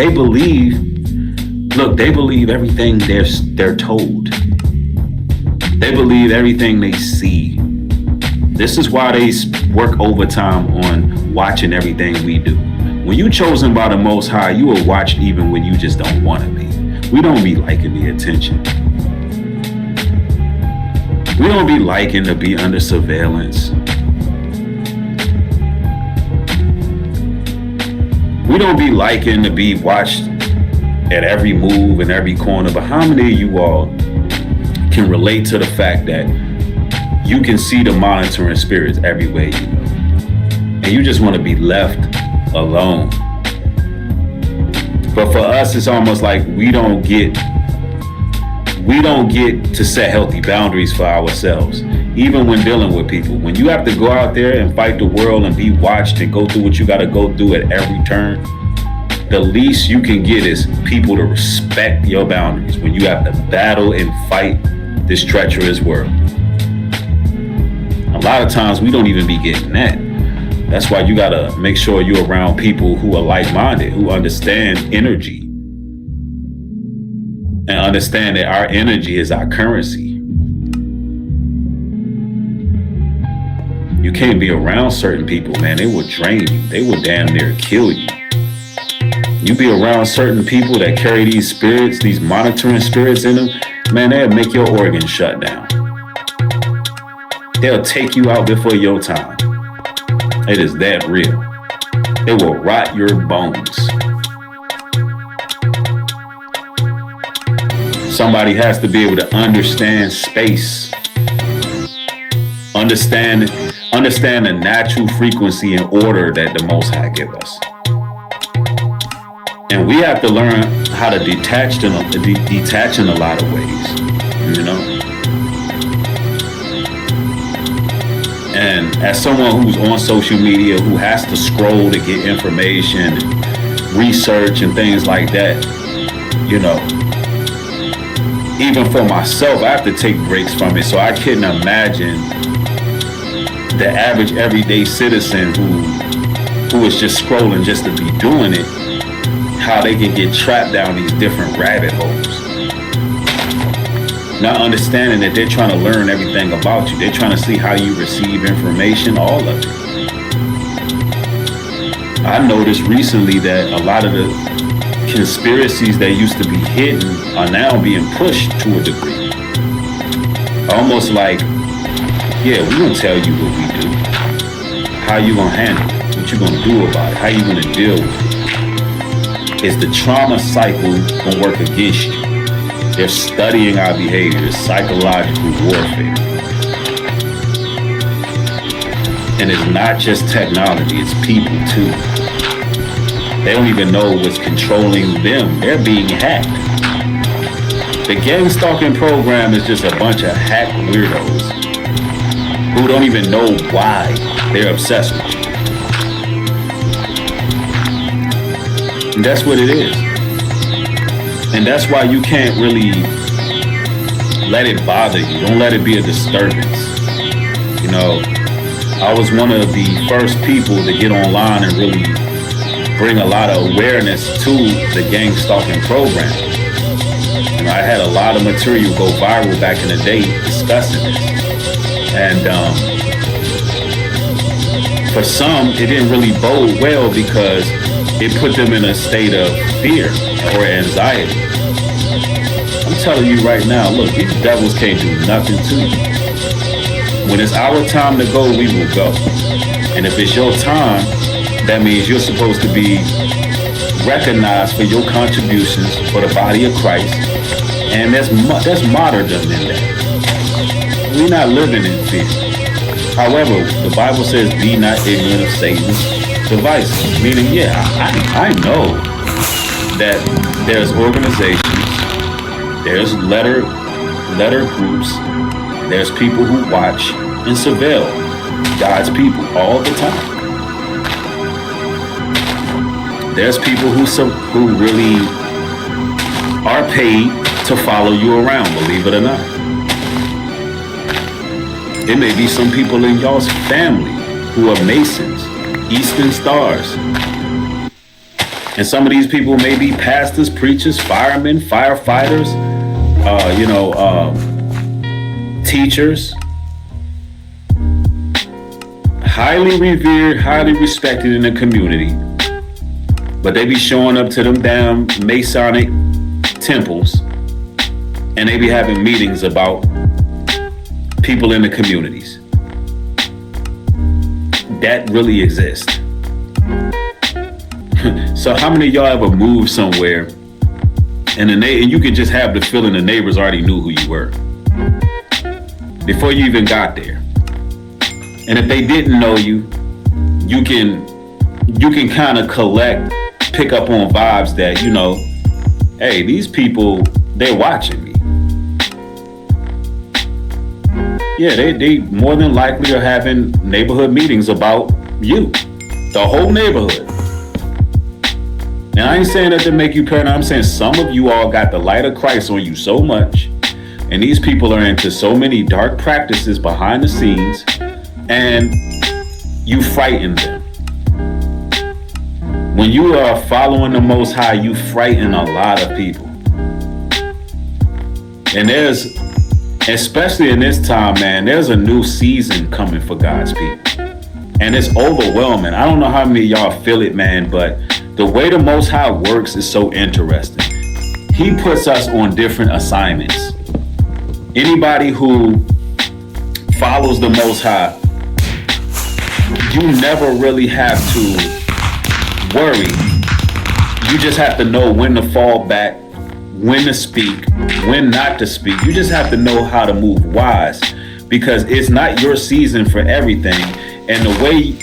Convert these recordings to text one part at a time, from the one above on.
They believe, look, they believe everything they're told. They believe everything they see. This is why they work overtime on watching everything we do. When you chosen by the Most High, you are watched even when you just don't want to be. We don't be liking the attention. We don't be liking to be under surveillance. We don't be liking to be watched at every move and every corner. But how many of you all can relate to the fact that you can see the monitoring spirits everywhere you go, and you just want to be left alone? But for us, it's almost like we don't get to set healthy boundaries for ourselves, even when dealing with people. When you have to go out there and fight the world and be watched and go through what you got to go through at every turn, the least you can get is people to respect your boundaries when you have to battle and fight this treacherous world. A lot of times we don't even be getting that. That's why you gotta make sure you're around people who are like-minded, who understand energy and understand that our energy is our currency. You can't be around certain people, man. They will drain you. They will damn near kill you. You be around certain people that carry these spirits, these monitoring spirits in them, man, they'll make your organs shut down. They'll take you out before your time. It is that real. They will rot your bones. Somebody has to be able to understand space. Understand the natural frequency and order that the Most High give us. And we have to learn how to detach in a lot of ways, you know? And as someone who's on social media, who has to scroll to get information, research and things like that, you know, even for myself, I have to take breaks from it. So I couldn't imagine the average everyday citizen who is just scrolling just to be doing it, how they can get trapped down these different rabbit holes. Not understanding that they're trying to learn everything about you. They're trying to see how you receive information, all of it. I noticed recently that a lot of the conspiracies that used to be hidden are now being pushed to a degree. Almost like, yeah, we're going to tell you what we do. How you going to handle it. What you going to do about it. How you going to deal with it. Is the trauma cycle going to work against you? They're studying our behaviors, psychological warfare. And it's not just technology, it's people too. They don't even know what's controlling them. They're being hacked. The gang stalking program is just a bunch of hacked weirdos who don't even know why they're obsessed with you. And that's what it is. And that's why you can't really let it bother you. Don't let it be a disturbance. You know, I was one of the first people to get online and really bring a lot of awareness to the gang stalking program. And I had a lot of material go viral back in the day discussing it. And for some, it didn't really bode well because it put them in a state of fear or anxiety. I'm telling you right now, look, these devils can't do nothing to you. When it's our time to go, we will go. And if it's your time, that means you're supposed to be recognized for your contributions for the body of Christ. And there's martyrdom in that. We're not living in fear. However, the Bible says, be not ignorant of Satan's devices. Meaning, yeah, I know that there's organizations, there's letter groups, there's people who watch and surveil God's people all the time. There's people who really are paid to follow you around, believe it or not. It may be some people in y'all's family who are Masons, Eastern Stars. And some of these people may be pastors, preachers, firemen, firefighters, teachers, highly revered, highly respected in the community, but they be showing up to them damn Masonic temples and they be having meetings about people in the communities. That really exists. So how many of y'all ever moved somewhere and you could just have the feeling the neighbors already knew who you were before you even got there? And if they didn't know you, you can kind of pick up on vibes that, hey, these people, they're watching me. Yeah, they more than likely are having neighborhood meetings about you, the whole neighborhood. And I ain't saying that to make you paranoid. I'm saying some of you all got the light of Christ on you so much, and these people are into so many dark practices behind the scenes, and you frighten them. When you are following the Most High, you frighten a lot of people. And especially in this time, man, there's a new season coming for God's people. And it's overwhelming. I don't know how many of y'all feel it, man, but the way the Most High works is so interesting. He puts us on different assignments. Anybody who follows the Most High, you never really have to worry. You just have to know when to fall back, when to speak, when not to speak. You just have to know how to move wise, because it's not your season for everything. And the way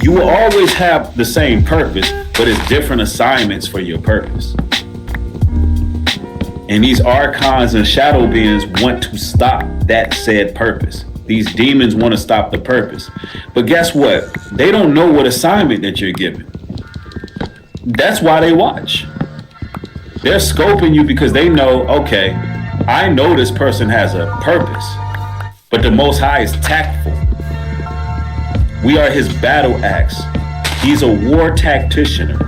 you will always have the same purpose, but it's different assignments for your purpose. And these archons and shadow beings want to stop that said purpose. These demons want to stop the purpose. But guess what? They don't know what assignment that you're given. That's why they watch. They're scoping you because they know, okay, I know this person has a purpose, but the Most High is tactful. We are his battle axe. He's a war tactician.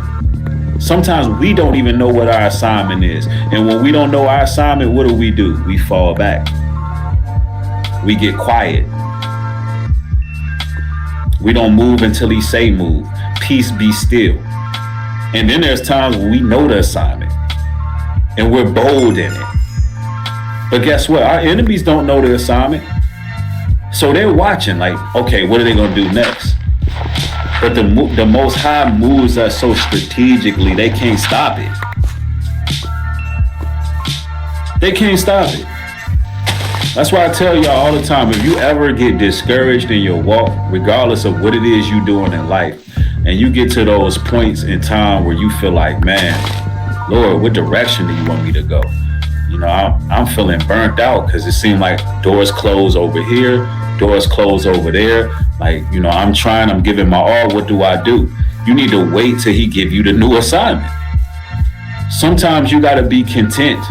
Sometimes we don't even know what our assignment is. And when we don't know our assignment, what do? We fall back. We get quiet. We don't move until he say move. Peace be still. And then there's times when we know the assignment and we're bold in it. But guess what? Our enemies don't know the assignment. So they're watching like, okay, what are they going to do next? But the Most High moves us so strategically, they can't stop it. They can't stop it. That's why I tell y'all all the time, if you ever get discouraged in your walk, regardless of what it is you're doing in life, and you get to those points in time where you feel like, man, Lord, what direction do you want me to go? I'm feeling burnt out because it seemed like doors close over here, doors close over there. Like, I'm giving my all. What do I do? You need to wait till he give you the new assignment. Sometimes you got to be content.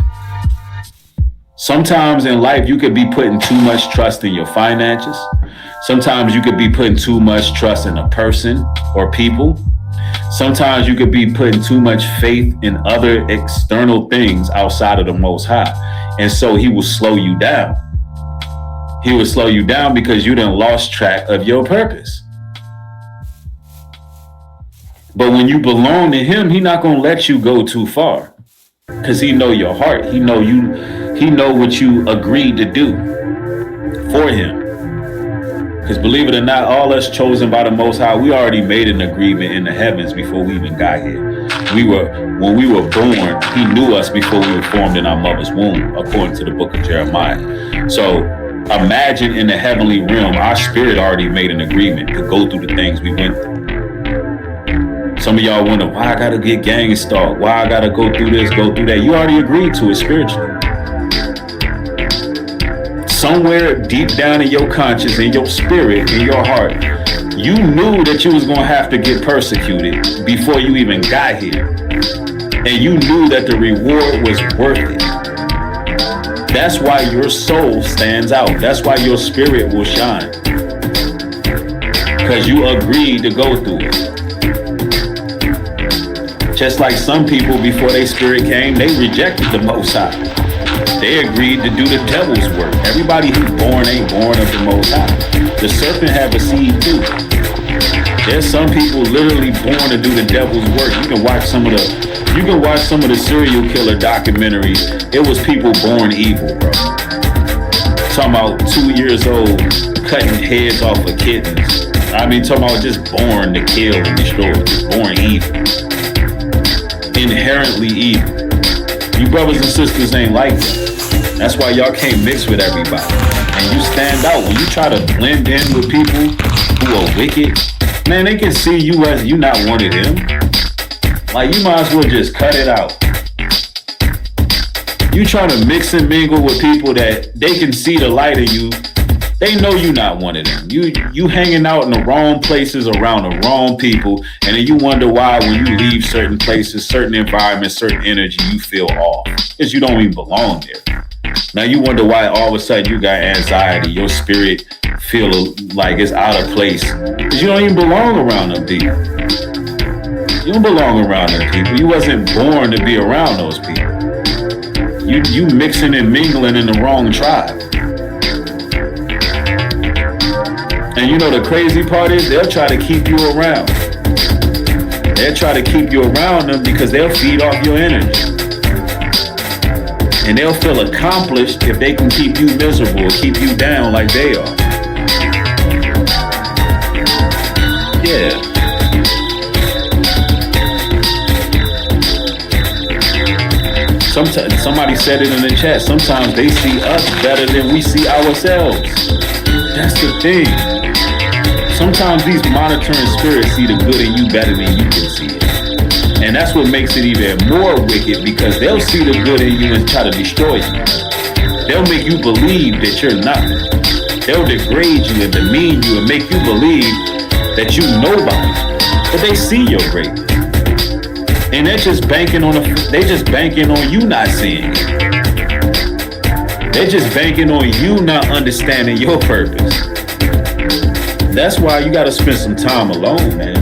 Sometimes in life, you could be putting too much trust in your finances. Sometimes you could be putting too much trust in a person or people. Sometimes you could be putting too much faith in other external things outside of the Most High. And so he will slow you down. He will slow you down because you done lost track of your purpose. But when you belong to him, he not going to let you go too far, because he know your heart. He know you. He know what you agreed to do for him. Because believe it or not, all us chosen by the Most High, we already made an agreement in the heavens before we even got here. When we were born, he knew us before we were formed in our mother's womb, according to the book of Jeremiah. So imagine in the heavenly realm, our spirit already made an agreement to go through the things we went through. Some of y'all wonder, why I gotta get gang stalked? Why I gotta go through this, go through that? You already agreed to it spiritually. Somewhere deep down in your conscience, in your spirit, in your heart, you knew that you was going to have to get persecuted before you even got here. And you knew that the reward was worth it. That's why your soul stands out. That's why your spirit will shine. Because you agreed to go through it. Just like some people before their spirit came, they rejected the Most High. They agreed to do the devil's work. Everybody who's born ain't born of the Most High. The serpent have a seed too. There's some people literally born to do the devil's work. You can watch some of the serial killer documentaries. It was people born evil, bro. Talking about 2 years old, cutting heads off of kittens. Talking about just born to kill and destroy. Just born evil. Inherently evil. You brothers and sisters ain't like that. That's why y'all can't mix with everybody. And you stand out. When you try to blend in with people who are wicked, man, they can see you as you not one of them. Like, you might as well just cut it out. You try to mix and mingle with people that they can see the light in you. They know you not one of them. You hanging out in the wrong places around the wrong people, and then you wonder why when you leave certain places, certain environments, certain energy, you feel off. Because you don't even belong there. Now you wonder why all of a sudden you got anxiety. Your spirit feel like it's out of place. Because you don't even belong around them people. You don't belong around them people. You wasn't born to be around those people. You mixing and mingling in the wrong tribe. And you know the crazy part is they'll try to keep you around. They'll try to keep you around them because they'll feed off your energy. And they'll feel accomplished if they can keep you miserable or keep you down like they are. Yeah. Somebody said it in the chat. Sometimes they see us better than we see ourselves. That's the thing. Sometimes these monitoring spirits see the good in you better than you can see it. And that's what makes it even more wicked, because they'll see the good in you and try to destroy you. They'll make you believe that you're nothing. They'll degrade you and demean you and make you believe that you're nobody. But they see your greatness. And they're just banking on you not seeing it. They're just banking on you not understanding your purpose. That's why you gotta spend some time alone, man.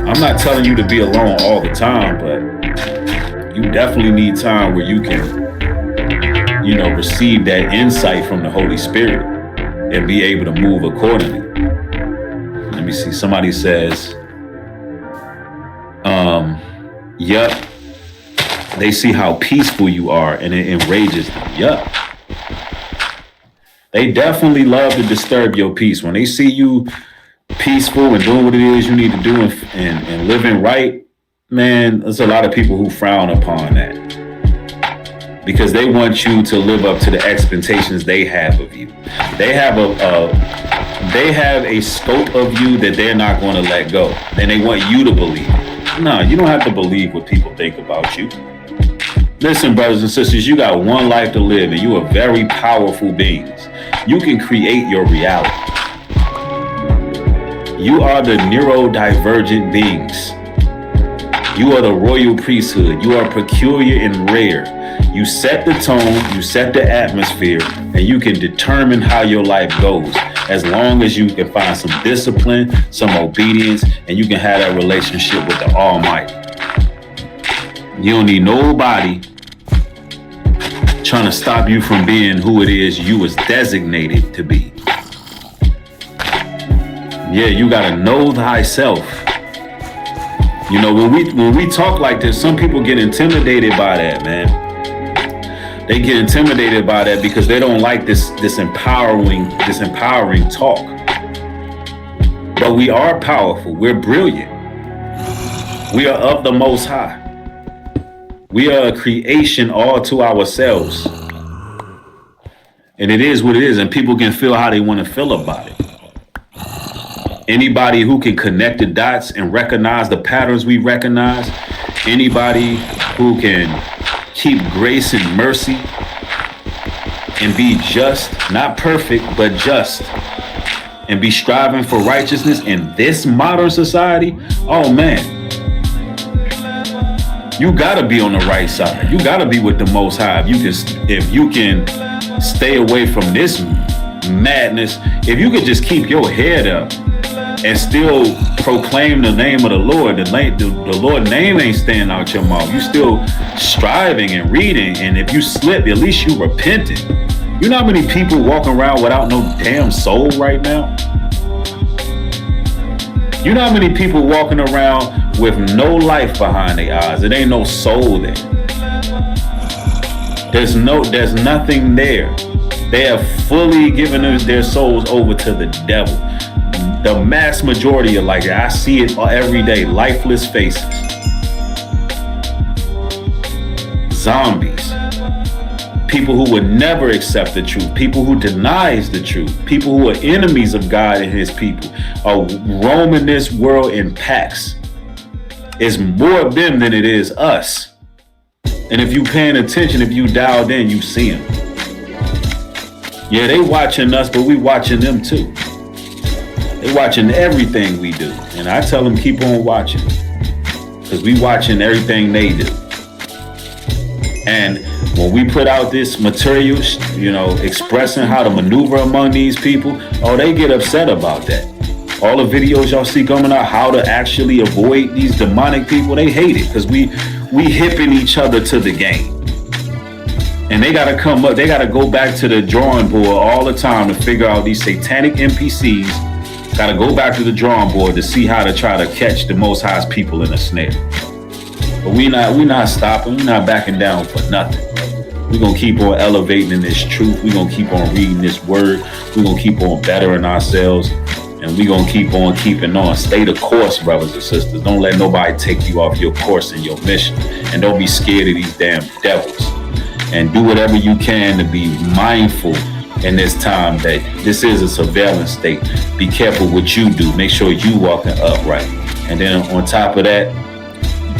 I'm not telling you to be alone all the time, but you definitely need time where you can, receive that insight from the Holy Spirit and be able to move accordingly. Let me see. Somebody says, yup. They see how peaceful you are and it enrages them. Yup. They definitely love to disturb your peace. When they see you peaceful and doing what it is you need to do and living right, man, there's a lot of people who frown upon that because they want you to live up to the expectations they have of you. They have a scope of you that they're not going to let go. And they want you to believe it. No, you don't have to believe what people think about you. Listen, brothers and sisters, you got one life to live and you are very powerful beings. You can create your reality. You are the neurodivergent beings. You are the royal priesthood. You are peculiar and rare. You set the tone, you set the atmosphere, and you can determine how your life goes as long as you can find some discipline, some obedience, and you can have that relationship with the Almighty. You don't need nobody trying to stop you from being who it is you was designated to be. Yeah, you gotta know thyself. You know, when we talk like this, some people get intimidated by that, man. They get intimidated by that because they don't like this empowering talk. But we are powerful. We're brilliant. We are of the Most High. We are a creation all to ourselves. And it is what it is, and people can feel how they want to feel about it. Anybody who can connect the dots and recognize the patterns we recognize, anybody who can keep grace and mercy and be just, not perfect, but just, and be striving for righteousness in this modern society, oh man, you gotta be on the right side. You gotta be with the Most High. If you can stay away from this madness, if you could just keep your head up and still proclaim the name of the Lord. The Lord name ain't staying out your mouth. You still striving and reading, and if you slip, at least you repented. You know how many people walking around without no damn soul right now? You know how many people walking around with no life behind their eyes? It ain't no soul there. There's nothing there. They have fully given their souls over to the devil. The mass majority are like that. I see it every day. Lifeless faces. Zombies. People who would never accept the truth. People who denies the truth. People who are enemies of God and his people are roaming this world in packs. It's more of them than it is us. And if you paying attention, if you dialed in, you see them. Yeah, they watching us, but we watching them too. They watching everything we do. And I tell them, keep on watching. Because we watching everything they do. And when we put out this material, expressing how to maneuver among these people, they get upset about that. All the videos y'all see coming out, how to actually avoid these demonic people, they hate it because we hipping each other to the game. And they got to come up, they got to go back to the drawing board all the time to figure out these satanic NPCs. Got to go back to the drawing board to see how to try to catch the Most High's people in a snare. But we not stopping, we not backing down for nothing. We're going to keep on elevating in this truth. We're going to keep on reading this word. We're going to keep on bettering ourselves. And we're going to keep on keeping on. Stay the course, brothers and sisters. Don't let nobody take you off your course and your mission. And don't be scared of these damn devils. And do whatever you can to be mindful in this time that this is a surveillance state. Be careful what you do. Make sure you walking upright. And then on top of that,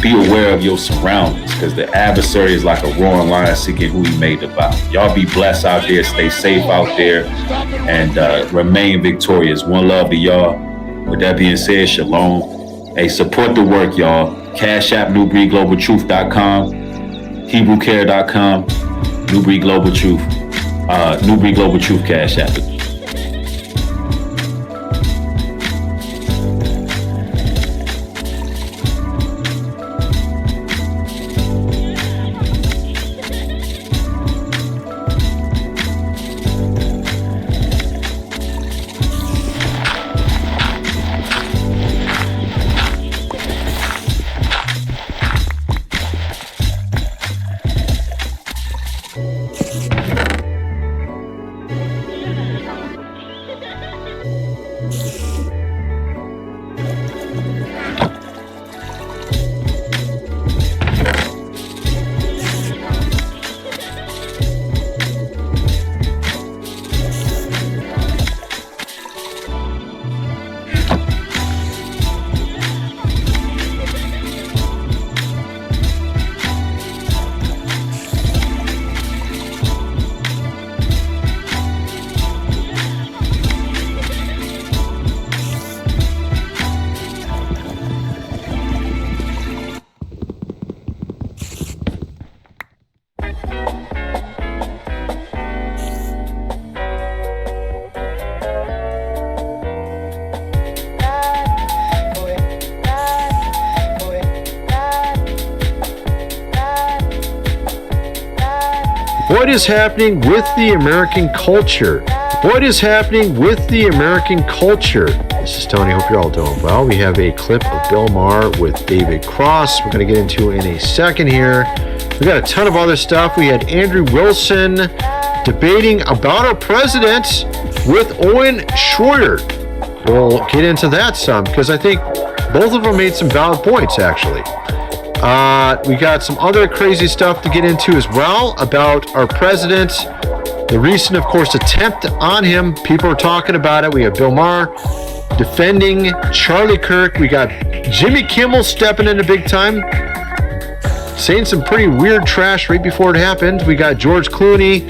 be aware of your surroundings, because the adversary is like a roaring lion seeking who he may devour. Y'all be blessed out there. Stay safe out there and remain victorious. One love to y'all. With that being said, shalom. Hey, support the work, y'all. Cash App, NewBreedGlobalTruth.com, HebrewCare.com, New Breed Global Truth, New Breed Global Truth Cash App. What is happening with the American culture? What is happening with the American culture? This is Tony. Hope you're all doing well. We have a clip of Bill Maher with David Cross we're going to get into in a second here. We got a ton of other stuff. We had Andrew Wilson debating about our president with Owen Schroyer. We'll get into that some because I think both of them made some valid points, actually. We got some other crazy stuff to get into as well about our president. The recent, of course, attempt on him. People are talking about it. We have Bill Maher defending Charlie Kirk. We got Jimmy Kimmel stepping in a big time, saying some pretty weird trash right before it happened. We got George Clooney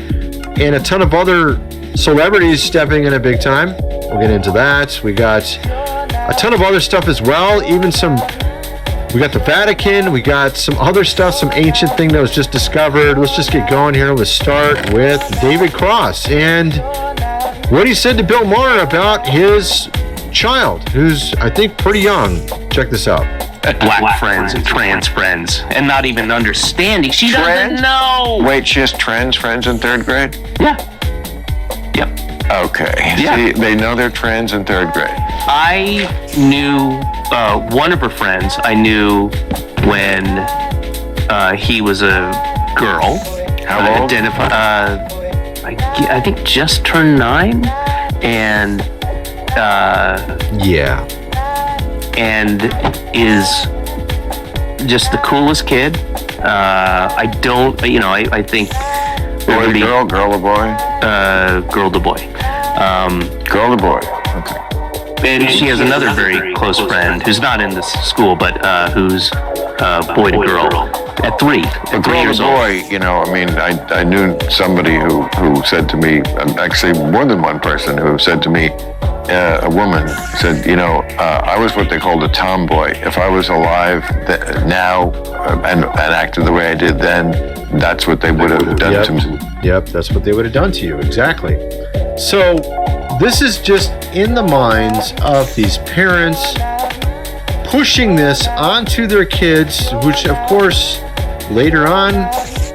and a ton of other celebrities stepping in a big time. We'll get into that. We got a ton of other stuff as well. We got the Vatican. We got some other stuff, some ancient thing that was just discovered. Let's just get going here. Let's start with David Cross and what he said to Bill Maher about his child who's, I think, pretty young. Check this out. Black friends and trans friends, and not even understanding. She doesn't know. Wait, she has trans friends in 3rd grade? Yeah. Yep. Okay. Yeah. See, they know they're trans in 3rd grade. I knew one of her friends. I knew when he was a girl. How old? I think just turned 9, and and is just the coolest kid. I think Boy to girl, girl to boy? Girl to boy. Girl to boy. Okay. And she has another very close friend who's not in this school, but who's boy to girl at 3. But girl years to old. boy, I knew somebody who said to me, actually more than one person who said to me, a woman said, I was what they called a tomboy. If I was alive now and acted the way I did then, that's what they would have done to me. Yep, that's what they would have done to you. Exactly. So this is just in the minds of these parents pushing this onto their kids, which of course later on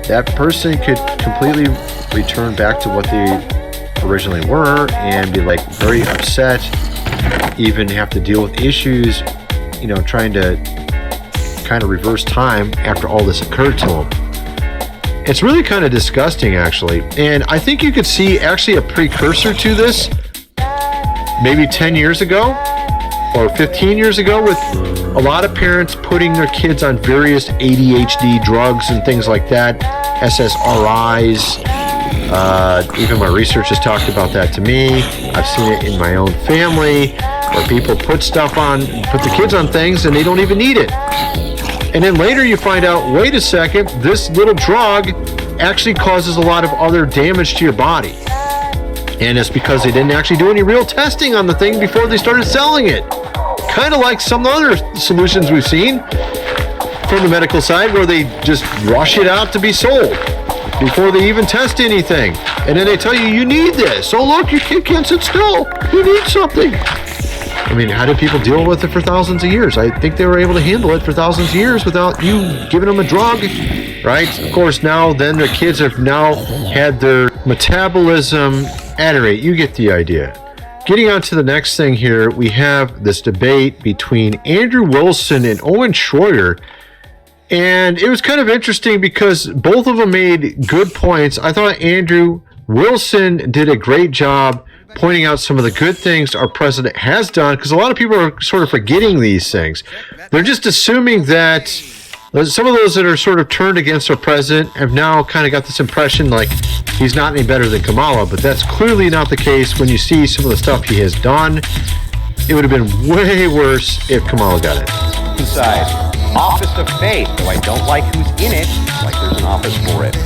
that person could completely return back to what they originally were and be like very upset, even have to deal with issues, trying to kind of reverse time after all this occurred to them. It's really kind of disgusting, actually. And I think you could see actually a precursor to this maybe 10 years ago or 15 years ago, with a lot of parents putting their kids on various ADHD drugs and things like that, SSRIs. Even my research has talked about that to me. I've seen it in my own family where people put the kids on things and they don't even need it. And then later you find out, wait a second, this little drug actually causes a lot of other damage to your body. And it's because they didn't actually do any real testing on the thing before they started selling it. Kind of like some other solutions we've seen from the medical side where they just rush it out to be sold before they even test anything. And then they tell you, you need this. Oh, look, your kid can't sit still. You need something. I mean, how did people deal with it for thousands of years? I think they were able to handle it for thousands of years without you giving them a drug, right? Of course, now then their kids have now had their metabolism at a rate. You get the idea. Getting on to the next thing here, we have this debate between Andrew Wilson and Owen Schroyer. And it was kind of interesting because both of them made good points. I thought Andrew Wilson did a great job pointing out some of the good things our president has done, because a lot of people are sort of forgetting these things. They're just assuming that some of those that are sort of turned against our president have now kind of got this impression like he's not any better than Kamala, but that's clearly not the case when you see some of the stuff he has done. It would have been way worse if Kamala got it. Inside Office of Faith, though I don't like who's in it, like there's an office for it.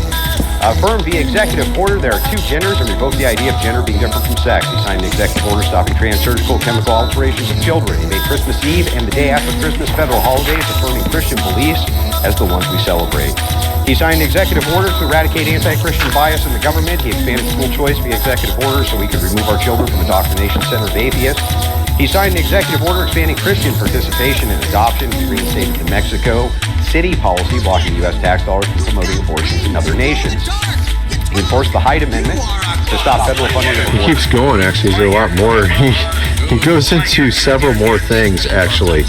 Affirmed via executive order there are 2 genders and revoked the idea of gender being different from sex. He signed an executive order stopping trans-surgical chemical alterations of children. He made Christmas Eve and the day after Christmas federal holidays, affirming Christian beliefs as the ones we celebrate. He signed executive orders to eradicate anti-Christian bias in the government. He expanded school choice via executive order so we could remove our children from indoctrination center of atheists. He signed an executive order expanding Christian participation in adoption. He reinstated the Mexico City policy blocking U.S. tax dollars from promoting abortions in other nations. He enforced the Hyde Amendment to stop federal funding of He keeps going, actually. There's a lot more. He goes into several more things, actually,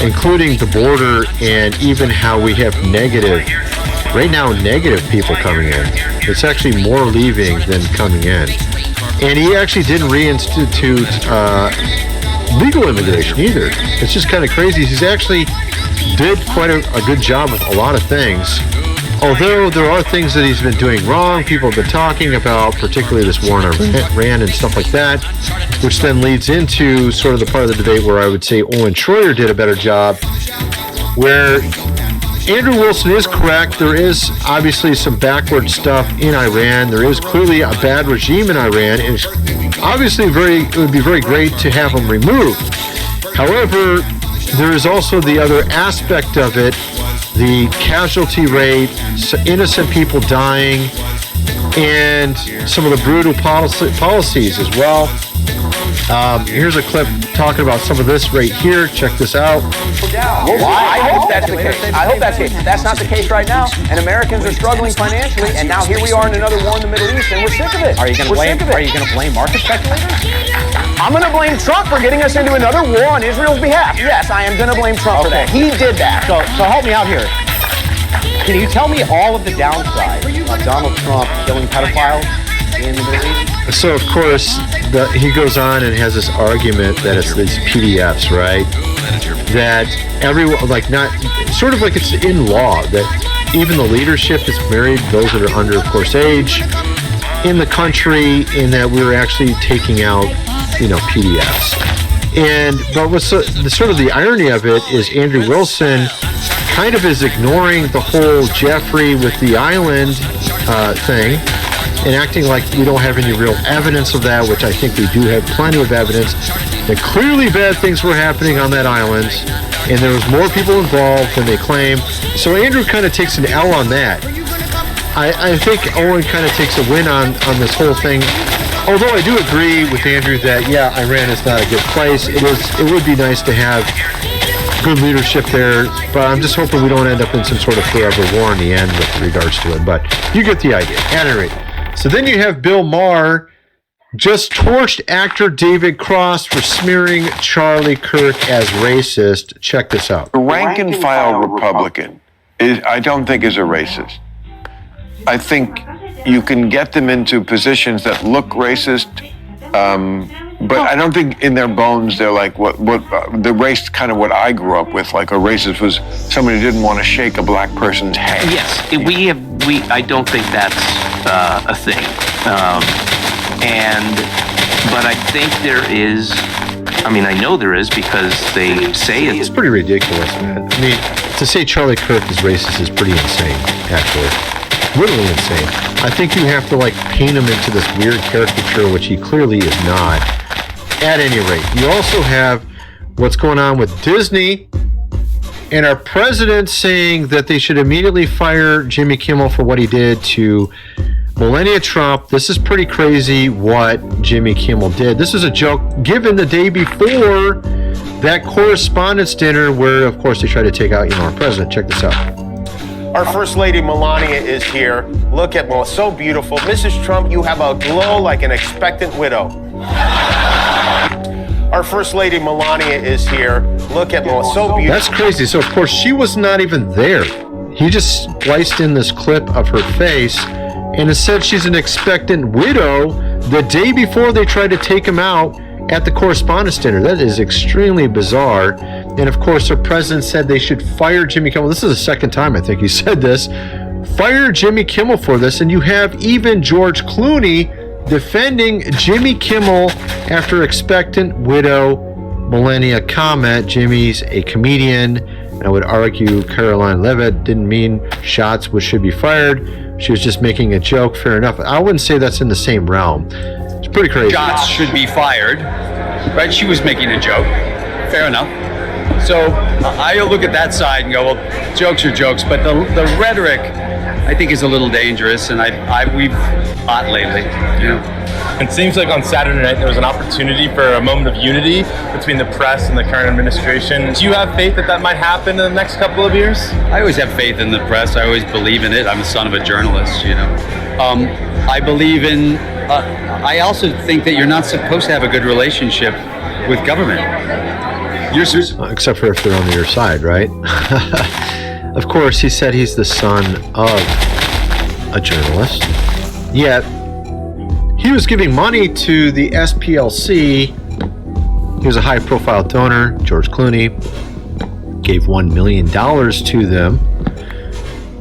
including the border and even how we have negative people coming in. It's actually more leaving than coming in. And he actually didn't reinstitute legal immigration either. It's just kind of crazy. He's actually did quite a good job with a lot of things. Although there are things that he's been doing wrong, people have been talking about, particularly this war in Iran and stuff like that, which then leads into sort of the part of the debate where I would say Owen Schroyer did a better job, where Andrew Wilson is correct. There is obviously some backward stuff in Iran. There is clearly a bad regime in Iran, and it's obviously it would be very great to have them removed. However, there is also the other aspect of it, the casualty rate, innocent people dying, and some of the brutal policies as well. Here's a clip talking about some of this right here. Check this out. Well, I hope that's the case. I hope that's the case. That's not the case right now. And Americans are struggling financially, and now here we are in another war in the Middle East, and we're sick of it. Are you going to blame market speculators? I'm going to blame Trump for getting us into another war on Israel's behalf. Yes, I am going to blame Trump for that. He did that. So help me out here. Can you tell me all of the downside of Donald Trump killing pedophiles in the Middle East? So, of course, he goes on and has this argument that it's these PDFs, right? That everyone, like, not sort of like it's in law that even the leadership is married, those that are under, of course, age in the country, and that we're actually taking out, PDFs. But what's sort of the irony of it is Andrew Wilson kind of is ignoring the whole Jeffrey with the island thing and acting like we don't have any real evidence of that, which I think we do have plenty of evidence that clearly bad things were happening on that island, and there was more people involved than they claim. So Andrew kind of takes an L on that. I think Owen kind of takes a win on this whole thing. Although I do agree with Andrew that, yeah, Iran is not a good place. It would be nice to have good leadership there, but I'm just hoping we don't end up in some sort of forever war in the end with regards to it. But you get the idea. At any rate. So then you have Bill Maher just torched actor David Cross for smearing Charlie Kirk as racist. Check this out. The rank and file Republican I don't think is a racist. I think you can get them into positions that look racist, but I don't think in their bones they're like what the race kind of what I grew up with. Like a racist was somebody who didn't want to shake a black person's hand. Yes, I don't think that's a thing. But I think there is. I know there is because they say it. It's pretty ridiculous, man. To say Charlie Kirk is racist is pretty insane, actually. Literally insane. I think you have to paint him into this weird caricature, which he clearly is not. At any rate, you also have what's going on with Disney and our president saying that they should immediately fire Jimmy Kimmel for what he did to Melania Trump. This is pretty crazy what Jimmy Kimmel did. This is a joke given the day before that correspondence dinner where, of course, they tried to take out, our president. Check this out. Our First Lady Melania is here. Look at Melania, so beautiful. Mrs. Trump, you have a glow like an expectant widow. Our First Lady Melania is here. Look at Melania, so beautiful. That's crazy. So, of course, she was not even there. He just spliced in this clip of her face, and it said she's an expectant widow the day before they tried to take him out at the correspondence dinner. That is extremely bizarre. And of course, the president said they should fire Jimmy Kimmel. This is the second time I think he said this. Fire Jimmy Kimmel for this. And you have even George Clooney defending Jimmy Kimmel after expectant widow Melania comment. Jimmy's a comedian. And I would argue Caroline Levitt didn't mean shots which should be fired. She was just making a joke. Fair enough. I wouldn't say that's in the same realm. It's pretty crazy. Shots should be fired, right? She was making a joke. Fair enough. So I look at that side and go, well, jokes are jokes, but the rhetoric, I think, is a little dangerous, and we've fought lately. It seems like on Saturday night there was an opportunity for a moment of unity between the press and the current administration. Do you have faith that might happen in the next couple of years? I always have faith in the press. I always believe in it. I'm the son of a journalist, I believe in. I also think that you're not supposed to have a good relationship with government. Except for if they're on your side, right? Of course, he said he's the son of a journalist. Yet, he was giving money to the SPLC. He was a high-profile donor. George Clooney gave $1 million to them.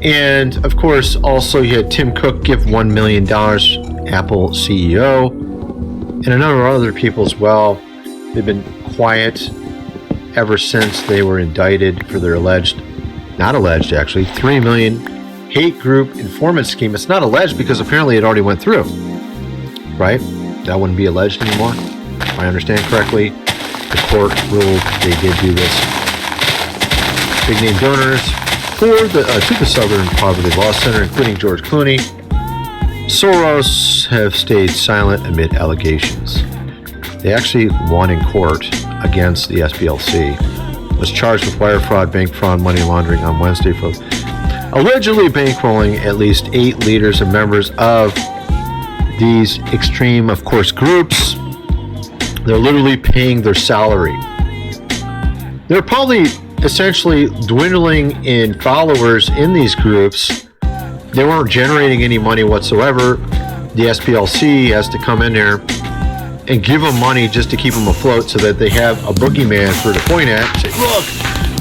And, of course, also you had Tim Cook give $1 million, Apple CEO, and a number of other people as well. They've been quiet ever since they were indicted for their actually, 3 million hate group informant scheme. It's not alleged because apparently it already went through, right? That wouldn't be alleged anymore, if I understand correctly. The court ruled they did do this. Big name donors to the Southern Poverty Law Center, including George Clooney. Soros have stayed silent amid allegations. They actually won in court against the SPLC. Was charged with wire fraud, bank fraud, money laundering on Wednesday for allegedly bankrolling at least 8 leaders and members of these extreme, of course, groups. They're literally paying their salary. They're probably essentially dwindling in followers in these groups. They weren't generating any money whatsoever. The SPLC has to come in there and give them money just to keep them afloat so that they have a boogeyman for to point at and say, look,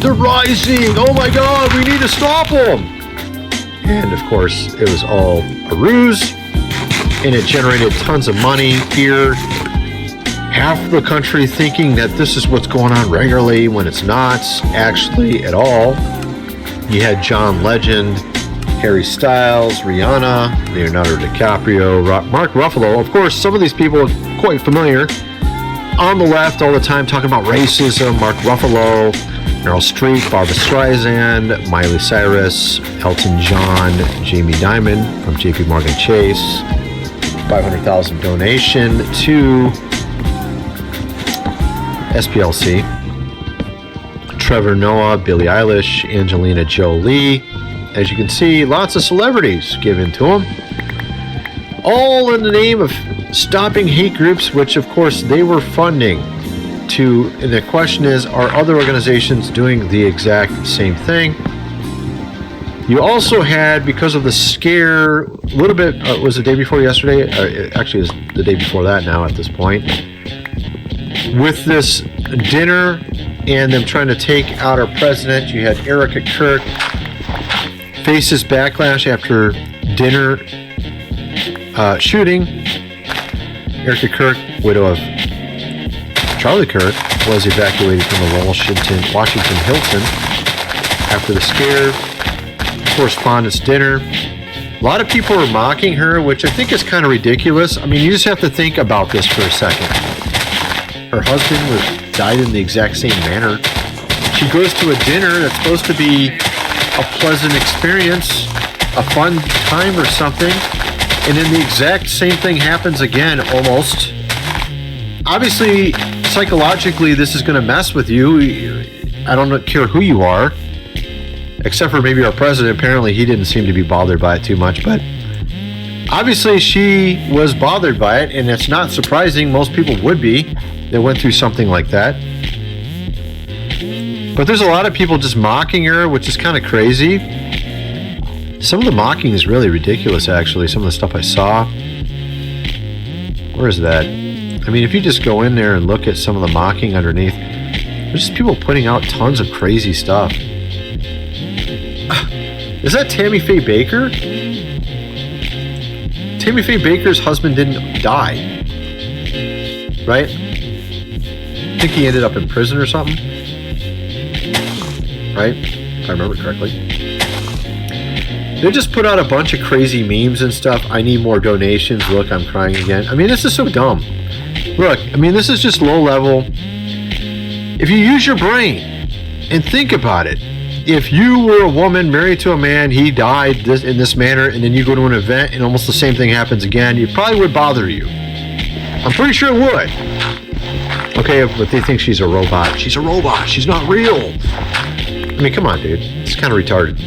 they're rising. Oh my God, we need to stop them. And of course, it was all a ruse, and it generated tons of money, fear. Half the country thinking that this is what's going on regularly when it's not actually at all. You had John Legend, Harry Styles, Rihanna, Leonardo DiCaprio, Mark Ruffalo. Of course, some of these people are quite familiar. On the left all the time talking about racism. Mark Ruffalo, Meryl Streep, Barbra Streisand, Miley Cyrus, Elton John, Jamie Dimon from JP Morgan Chase. 500,000 donation to SPLC. Trevor Noah, Billie Eilish, Angelina Jolie. As you can see, lots of celebrities given to them. All in the name of stopping hate groups, which of course they were funding to. And the question is, are other organizations doing the exact same thing? You also had, because of the scare, a little bit, was the day before yesterday? Actually, it was the day before that now at this point. With this dinner and them trying to take out our president, you had Erica Kirk faces backlash after dinner shooting. Erica Kirk, widow of Charlie Kirk, was evacuated from the Washington Hilton after the scare. Correspondence dinner. A lot of people are mocking her, which I think is kind of ridiculous. I mean, you just have to think about this for a second. Her husband died in the exact same manner. She goes to a dinner that's supposed to be a pleasant experience, a fun time or something, and then the exact same thing happens again, almost. Obviously, psychologically, this is going to mess with you. I don't care who you are, except for maybe our president. Apparently, he didn't seem to be bothered by it too much, but obviously she was bothered by it, and it's not surprising. Most people would be. They went through something like that. But there's a lot of people just mocking her, which is kind of crazy. Some of the mocking is really ridiculous, actually. Some of the stuff I saw. Where is that? I mean, if you just go in there and look at some of the mocking underneath, there's just people putting out tons of crazy stuff. Is that Tammy Faye Baker? Tammy Faye Baker's husband didn't die, right? I think he ended up in prison or something, right? If I remember correctly. They just put out a bunch of crazy memes and stuff. I need more donations. Look, I'm crying again. I mean, this is so dumb. Look, I mean, this is just low level. If you use your brain and think about it, if you were a woman married to a man, he died in this manner, and then you go to an event and almost the same thing happens again, it probably would bother you. I'm pretty sure it would. Okay, but they think she's a robot. She's a robot. She's not real. I mean, come on, dude. It's kind of retarded.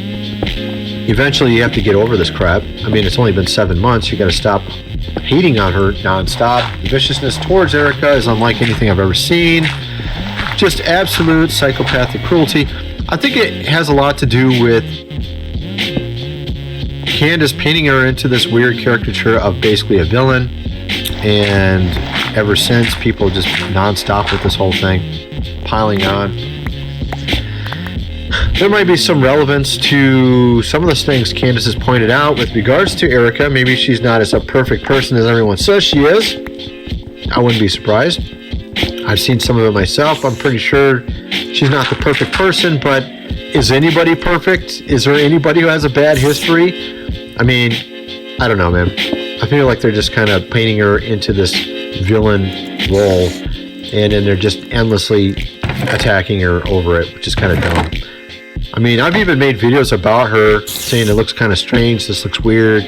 Eventually, you have to get over this crap. I mean, it's only been 7 months. You got to stop hating on her nonstop. The viciousness towards Erica is unlike anything I've ever seen. Just absolute psychopathic cruelty. I think it has a lot to do with Candace painting her into this weird caricature of basically a villain. And ever since, people just nonstop with this whole thing, piling on. There might be some relevance to some of the things Candace has pointed out with regards to Erica. Maybe she's not as a perfect person as everyone says she is. I wouldn't be surprised. I've seen some of it myself. I'm pretty sure she's not the perfect person, but is anybody perfect? Is there anybody who has a bad history? I mean, I don't know, man. I feel like they're just kind of painting her into this villain role, and then they're just endlessly attacking her over it, which is kind of dumb. I mean, I've even made videos about her saying it looks kind of strange, this looks weird,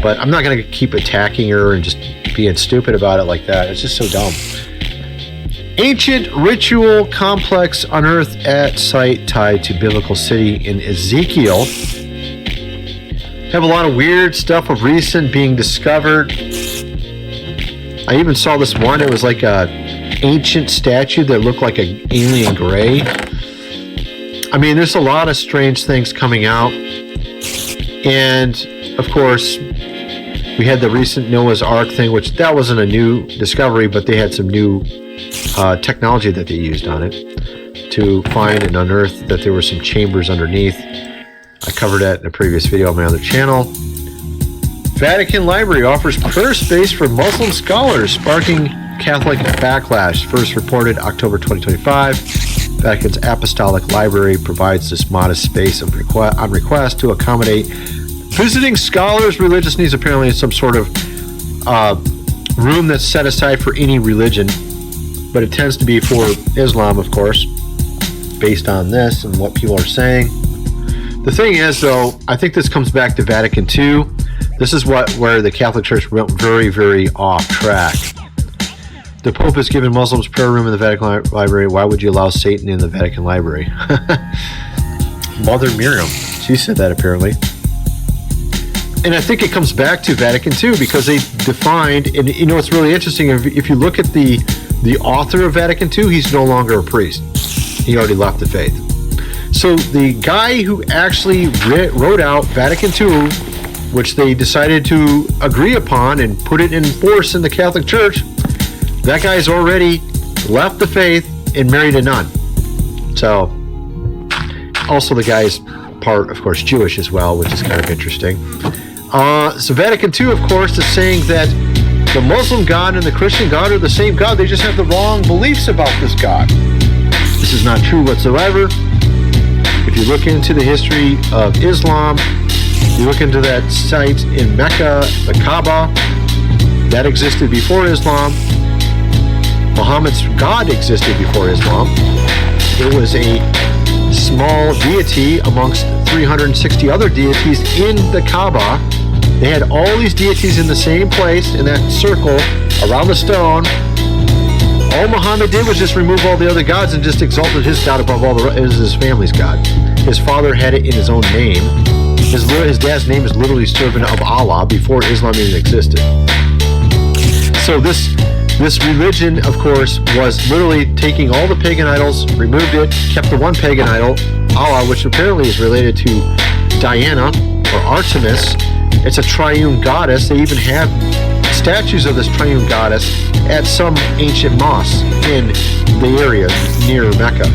but I'm not going to keep attacking her and just being stupid about it like that. It's just so dumb. Ancient ritual complex unearthed at site tied to biblical city in Ezekiel. Have a lot of weird stuff of recent being discovered. I even saw this one. It was like a ancient statue that looked like an alien gray. I mean, there's a lot of strange things coming out. And, of course, we had the recent Noah's Ark thing, which that wasn't a new discovery, but they had some new technology that they used on it to find and unearth that there were some chambers underneath. I covered that in a previous video on my other channel. Vatican Library offers prayer space for Muslim scholars, sparking Catholic backlash. First reported October 2025. Vatican's Apostolic Library provides this modest space on request to accommodate visiting scholars' religious needs. Apparently, it's some sort of room that's set aside for any religion, but it tends to be for Islam, of course, based on this and what people are saying. The thing is, though, I think this comes back to Vatican II. This is where the Catholic Church went very, very off track. The Pope has given Muslims prayer room in the Vatican Library. Why would you allow Satan in the Vatican Library? Mother Miriam, she said that apparently. And I think it comes back to Vatican II because they defined, and you know what's really interesting, if you look at the author of Vatican II, he's no longer a priest. He already left the faith. So the guy who actually wrote out Vatican II, which they decided to agree upon and put it in force in the Catholic Church, that guy's already left the faith and married a nun. So, also the guy's part, of course, Jewish as well, which is kind of interesting. So Vatican II, of course, is saying that the Muslim God and the Christian God are the same God. They just have the wrong beliefs about this God. This is not true whatsoever. If you look into the history of Islam, you look into that site in Mecca, the Kaaba, that existed before Islam. Muhammad's God existed before Islam. It was a small deity amongst 360 other deities in the Kaaba. They had all these deities in the same place, in that circle, around the stone. All Muhammad did was just remove all the other gods and just exalted his God above all the rest. It was his family's God. His father had it in his own name. His dad's name is literally servant of Allah before Islam even existed. So this religion, of course, was literally taking all the pagan idols, removed it, kept the one pagan idol, Allah, which apparently is related to Diana or Artemis. It's a triune goddess. They even have statues of this triune goddess at some ancient mosques in the area near Mecca.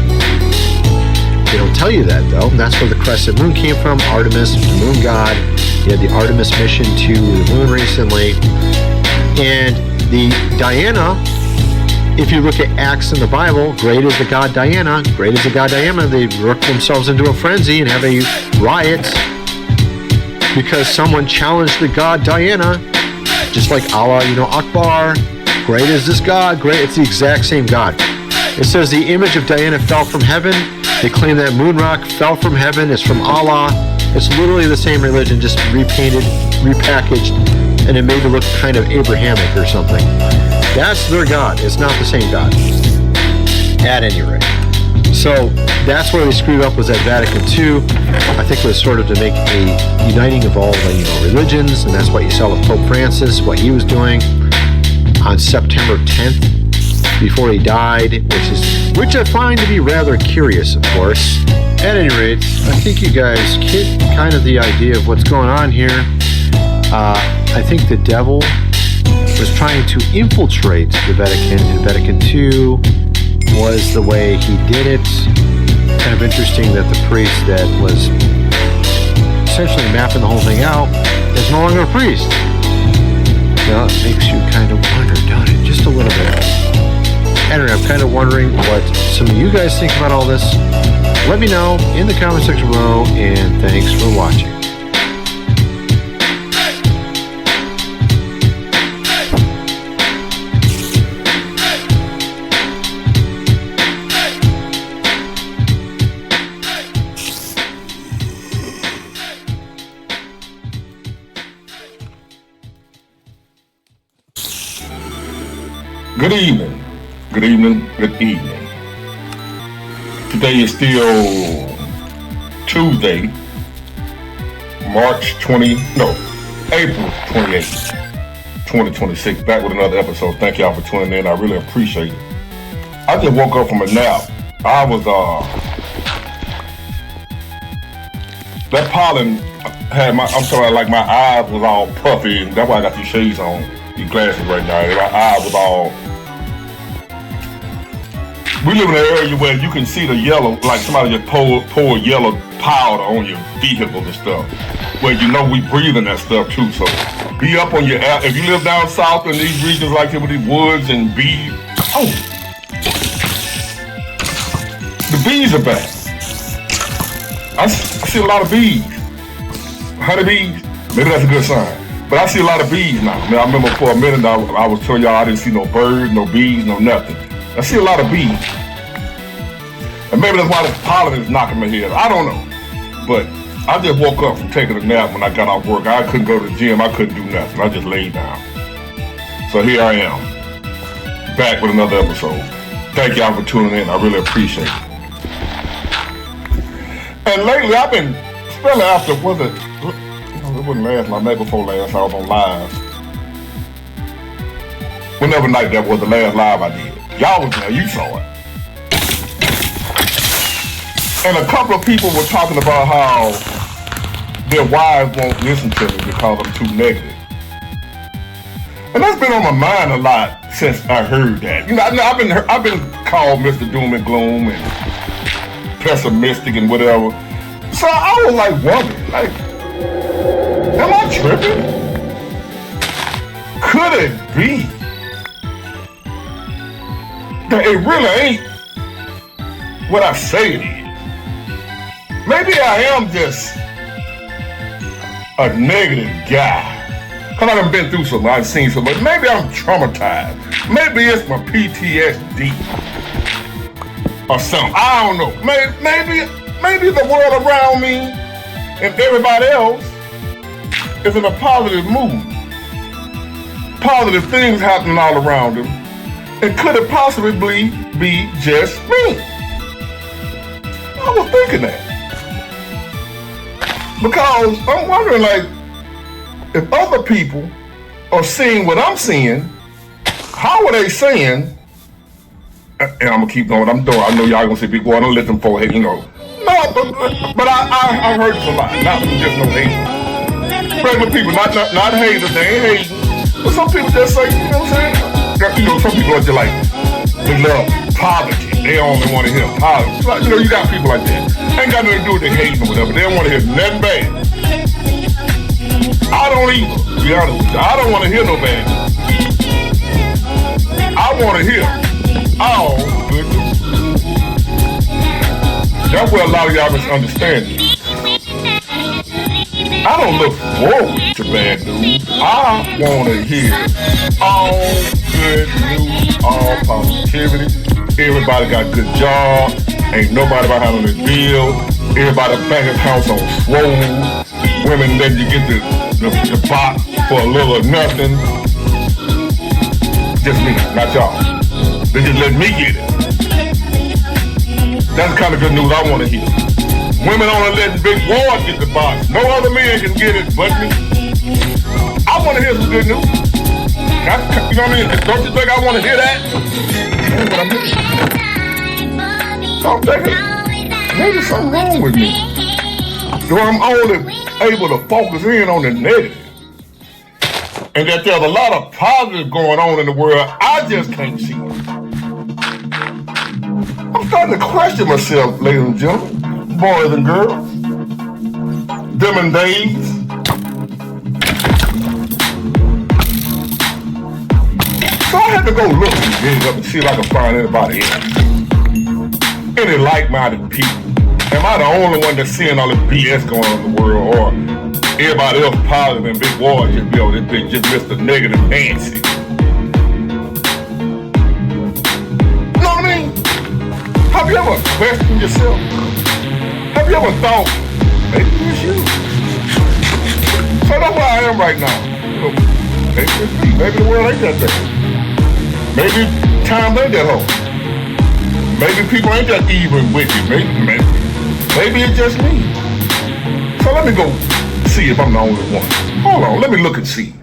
They don't tell you that, though. And that's where the crescent moon came from. Artemis, the moon god. You had the Artemis mission to the moon recently. And the Diana, if you look at Acts in the Bible, great is the god Diana. Great is the god Diana. They work themselves into a frenzy and have a riot because someone challenged the god Diana, just like Allah, Akbar. Great is this god. Great. It's the exact same god. It says the image of Diana fell from heaven. They claim that moon rock fell from heaven. It's from Allah. It's literally the same religion, just repainted, repackaged, and it made it look kind of Abrahamic or something. That's their God. It's not the same God. At any rate. So that's where they screwed up, was at Vatican II. I think it was sort of to make a uniting of all the religions, and that's what you saw with Pope Francis, what he was doing on September 10th before he died, which I find to be rather curious, of course. At any rate, I think you guys get kind of the idea of what's going on here. I think the devil was trying to infiltrate the Vatican, and Vatican II was the way he did it. Kind of interesting that the priest that was essentially mapping the whole thing out is no longer a priest. Now, it makes you kind of wonder, doesn't it? Just a little bit. Anyway, I'm kind of wondering what some of you guys think about all this. Let me know in the comment section below, and thanks for watching. Good evening. Good evening. Good evening. Today is still Tuesday, April 28th, 2026. Back with another episode. Thank y'all for tuning in. I really appreciate it. I just woke up from a nap. I was, that pollen had my eyes was all puffy, and that's why I got these shades on, these glasses right now. My eyes was all. We live in an area where you can see the yellow, like somebody just pour yellow powder on your vehicles and stuff. Where you know we breathing that stuff too. So be up on your, if you live down south in these regions like here with these woods and bees. Oh, the bees are back. I see a lot of bees. Honeybees, maybe that's a good sign. But I see a lot of bees now. I remember for a minute I was telling y'all I didn't see no birds, no bees, no nothing. I see a lot of bees. And maybe that's why the pollen is knocking my head. I don't know. But I just woke up from taking a nap when I got off work. I couldn't go to the gym. I couldn't do nothing. I just laid down. So here I am, back with another episode. Thank y'all for tuning in. I really appreciate it. And lately I've been, especially after, it wasn't last night, maybe before last, I was on live. Whenever night that was the last live I did. Y'all was there, you saw it. And a couple of people were talking about how their wives won't listen to me because I'm too negative. And that's been on my mind a lot since I heard that. You know, I've been called Mr. Doom and Gloom and pessimistic and whatever. So I was like wondering, like, am I tripping? Could it be that it really ain't what I say it is? Maybe I am just a negative guy. Cause I done been through something, I've seen something. Maybe I'm traumatized. Maybe it's my PTSD or something. I don't know. Maybe the world around me and everybody else is in a positive mood. Positive things happening all around them. And could it possibly be just me? I was thinking that. Because I'm wondering, like, if other people are seeing what I'm seeing, how are they saying, and I'm gonna keep going, I'm doing, I know y'all gonna say, big boy, don't let them folk hate, you know. No, but I heard this a lot, not just no hate. Regular people, not haters, they ain't hating. But some people just say, you know what I'm saying? You know, some people are just like, they love poverty. They only want to hear poverty. Like, you know, you got people like that. Ain't got nothing to do with their hating or whatever. They don't want to hear nothing bad. I don't either, to be honest with you. I don't want to hear no bad. I want to hear all good news. That's where a lot of y'all misunderstand it. I don't look forward to bad news. I want to hear all good news, all positivity. Everybody got a good job. Ain't nobody behind on their bill. Everybody bank accounts on swole. Women let you get the box for a little or nothing. Just me, not y'all. They just let me get it. That's the kind of good news I want to hear. Women only letting big boys get the box. No other man can get it but me. I want to hear some good news. You know what I mean? Don't you think I want to hear that? That's what I'm hearing. So I'm thinking, maybe something wrong with me. So I'm only able to focus in on the negative. And that there's a lot of positive going on in the world, I just can't see it. I'm starting to question myself, ladies and gentlemen. Boys and girls, them and days. So I had to go look these days up and see if I can find anybody else. Any like-minded people. Am I the only one that's seeing all this BS going on in the world, or everybody else positive and big war just be over this big, just Mr. Negative Nancy? You know what I mean? Have you ever questioned yourself? Have you ever thought, maybe it's you? So that's where I am right now. You know, maybe it's me. Maybe the world ain't that bad. Maybe Times ain't that hard. Maybe people ain't that even with you. Maybe it's just me. So let me go see if I'm the only one. Hold on, let me look and see.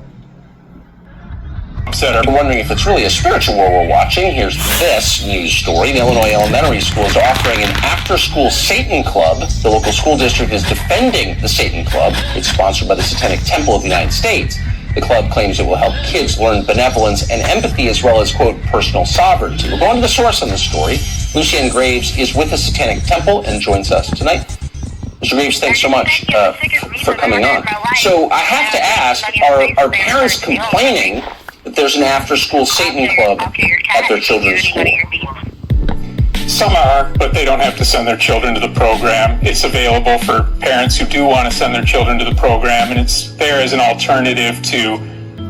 I'm wondering if it's really a spiritual war we're watching. Here's this news story. The Illinois elementary schools are offering an after-school Satan Club. The local school district is defending the Satan Club. It's sponsored by the Satanic Temple of the United States. The club claims it will help kids learn benevolence and empathy as well as, quote, personal sovereignty. We're going to the source on this story. Lucianne Graves is with the Satanic Temple and joins us tonight. Mr. Graves, thanks so much for coming on. So I have to ask, are parents complaining that there's an after-school Satan Club at their children's school? Some are, but they don't have to send their children to the program. It's available for parents who do want to send their children to the program, and it's there as an alternative to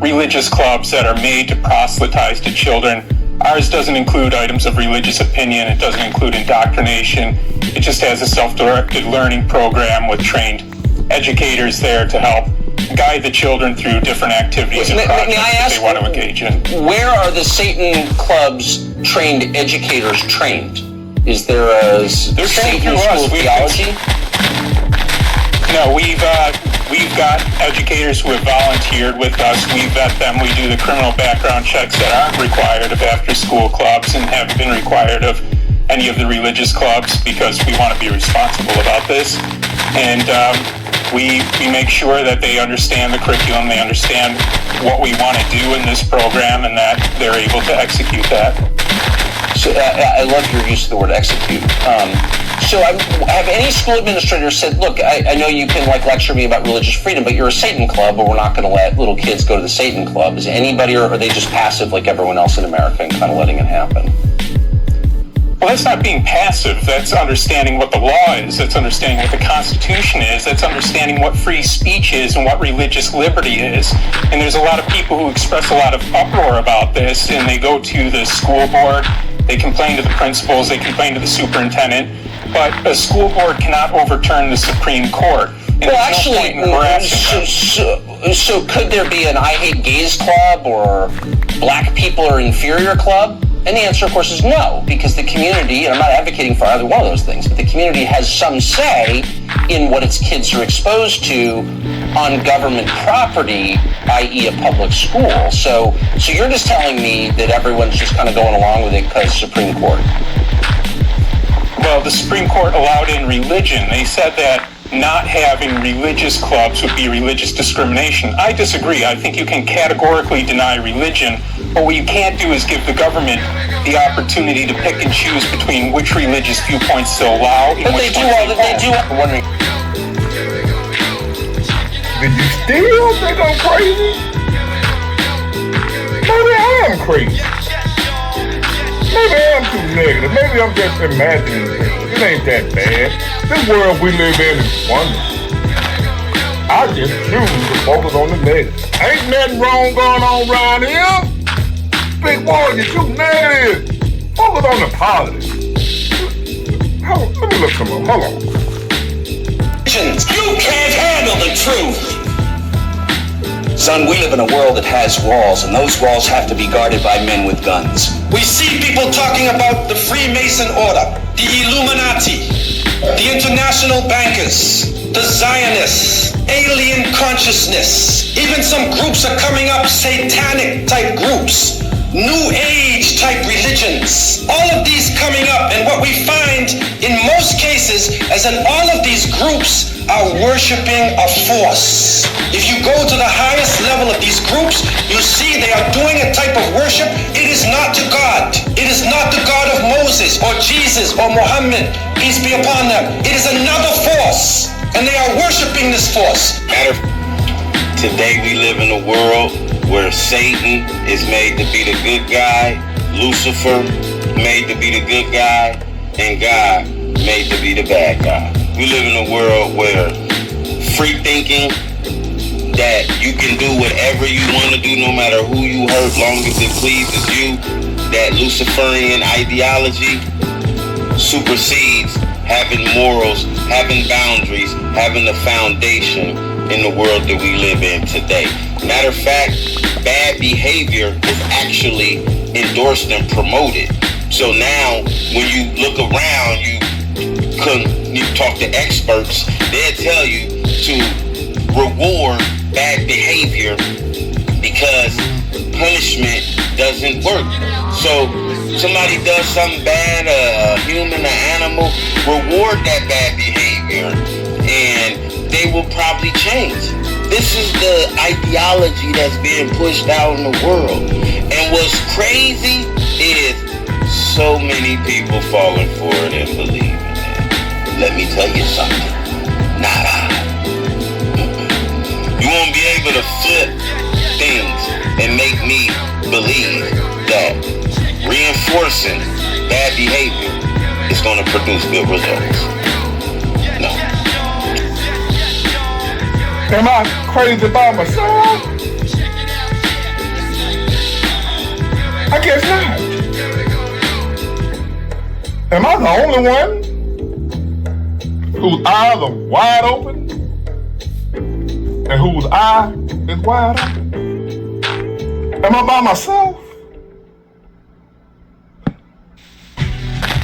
religious clubs that are made to proselytize to children. Ours doesn't include items of religious opinion. It doesn't include indoctrination. It just has a self-directed learning program with trained educators there to help guide the children through different activities and projects that they want to engage in. Where are the Satan Club's trained educators trained? Is there a Satan School of Theology? No, we've got educators who have volunteered with us. We vet them. We do the criminal background checks that aren't required of after-school clubs and haven't been required of any of the religious clubs because we want to be responsible about this. And we make sure that they understand the curriculum, they understand what we want to do in this program, and that they're able to execute that. So I love your use of the word execute. So have any school administrators said, look, I know you can lecture me about religious freedom, but you're a Satan Club, but we're not going to let little kids go to the Satan Club. Is anybody, or are they just passive like everyone else in America and kind of letting it happen? Well, that's not being passive. That's understanding what the law is. That's understanding what the Constitution is. That's understanding what free speech is and what religious liberty is. And there's a lot of people who express a lot of uproar about this, and they go to the school board, they complain to the principals, they complain to the superintendent, but a school board cannot overturn the Supreme Court. And well, actually, so could there be an I Hate Gays Club or Black People Are Inferior Club? And the answer, of course, is no, because the community, and I'm not advocating for either one of those things, but the community has some say in what its kids are exposed to on government property, i.e. a public school. So you're just telling me that everyone's just kind of going along with it because Supreme Court? Well, the Supreme Court allowed in religion. They said that not having religious clubs would be religious discrimination. I disagree. I think you can categorically deny religion, but what you can't do is give the government the opportunity to pick and choose between which religious viewpoints to allow and which ones they do. I'm wondering. Did you still think I'm crazy? Maybe I am crazy. Maybe I am too negative. Maybe I'm just imagining things. It ain't that bad. This world we live in is wonderful. I just choose to focus on the negative. Ain't nothing wrong going on around here. Big boy, you're too negative. Focus on the positive. Let me look some more. Hold on. You can't handle the truth. Son, we live in a world that has walls, and those walls have to be guarded by men with guns. We see people talking about the Freemason Order, the Illuminati, the international bankers, the Zionists, alien consciousness. Even some groups are coming up, satanic type groups, New Age type religions. All of these coming up, and what we find in most cases is that all of these groups are worshiping a force. If you go to the highest level of these groups, you see they are doing a type of worship. It is not to God. It is not the God of Moses or Jesus or Muhammad, peace be upon them. It is another force, and they are worshiping this force. Today we live in a world where Satan is made to be the good guy, Lucifer made to be the good guy, and God made to be the bad guy. We live in a world where free thinking, that you can do whatever you want to do no matter who you hurt, long as it pleases you, that Luciferian ideology supersedes having morals, having boundaries, having a foundation in the world that we live in today. Matter of fact, bad behavior is actually endorsed and promoted. So now, when you look around, you talk to experts, they'll tell you to reward bad behavior because punishment doesn't work. So somebody does something bad, a human, an animal, reward that bad behavior, and they will probably change. This is the ideology that's being pushed out in the world. And what's crazy is so many people falling for it and believing it. Let me tell you something. Not I. You won't be able to flip things and make me believe that reinforcing bad behavior is going to produce good results. No. Am I crazy by myself? I guess not. Am I the only one whose eyes are wide open and whose eye is wide open? Am I by myself?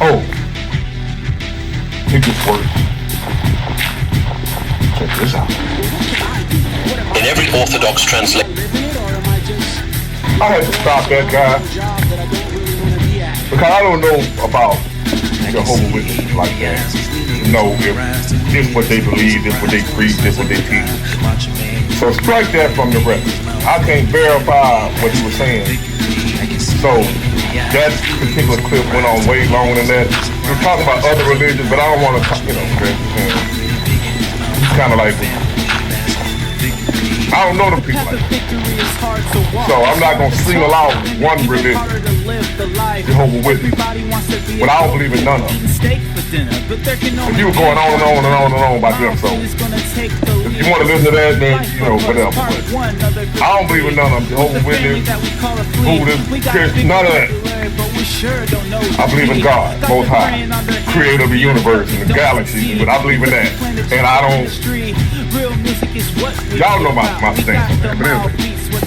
Oh, it gets worse. Check this out. In every Orthodox translation, I had to stop that guy because I don't know about Jehovah's Witnesses like that. No, if this what they believe, this what they preach, this what they teach. So strike that from the record. I can't verify what he was saying. So that particular clip went on way longer than that. We're talking about other religions, but I don't want to talk, it's kind of like, I don't know the people like that. So I'm not going to single out one religion, Jehovah's Witnesses, but I don't believe in none of them. If you were going on and on and on and on about them, so if you want to listen to that, then, whatever. But I don't believe in none of them. Jehovah's Witnesses, Buddhists, Christians, none of that. I believe in God, Most High, creator of the universe and the galaxy, but I believe in that. And I don't, y'all know my stance on that, but anyway,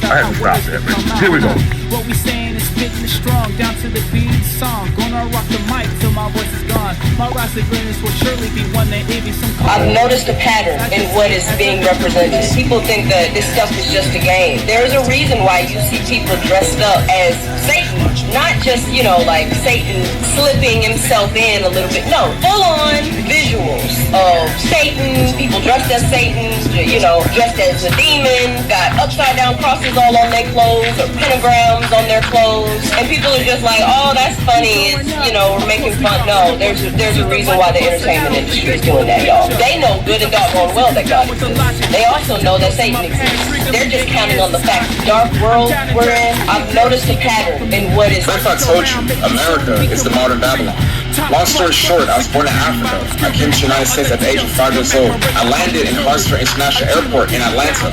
I had to stop that, man. Here we go. What we saying is spitting is strong, down to the beat song. Gonna rock the mic till my voice is gone. My roster greatness will surely be one that it be some. I've noticed a pattern in what is being represented. People think that this stuff is just a game. There's a reason why you see people dressed up as Satan. Not just, like Satan slipping himself in a little bit. No, full on visuals of Satan, people dressed as Satan, dressed as a demon, got upside down crosses all on their clothes or pentagrams on their clothes. And people are just like, oh, that's funny. It's, we're making fun. No, there's a reason why the entertainment industry is doing that, y'all. They know good and doggone well that God exists. They also know that Satan exists. They're just counting on the fact the dark world we're in. I've noticed a pattern in what is. What if I told you America is the modern Babylon? Long story short, I was born in Africa. I came to the United States at the age of 5 years old. I landed in Hartsfield International Airport in Atlanta.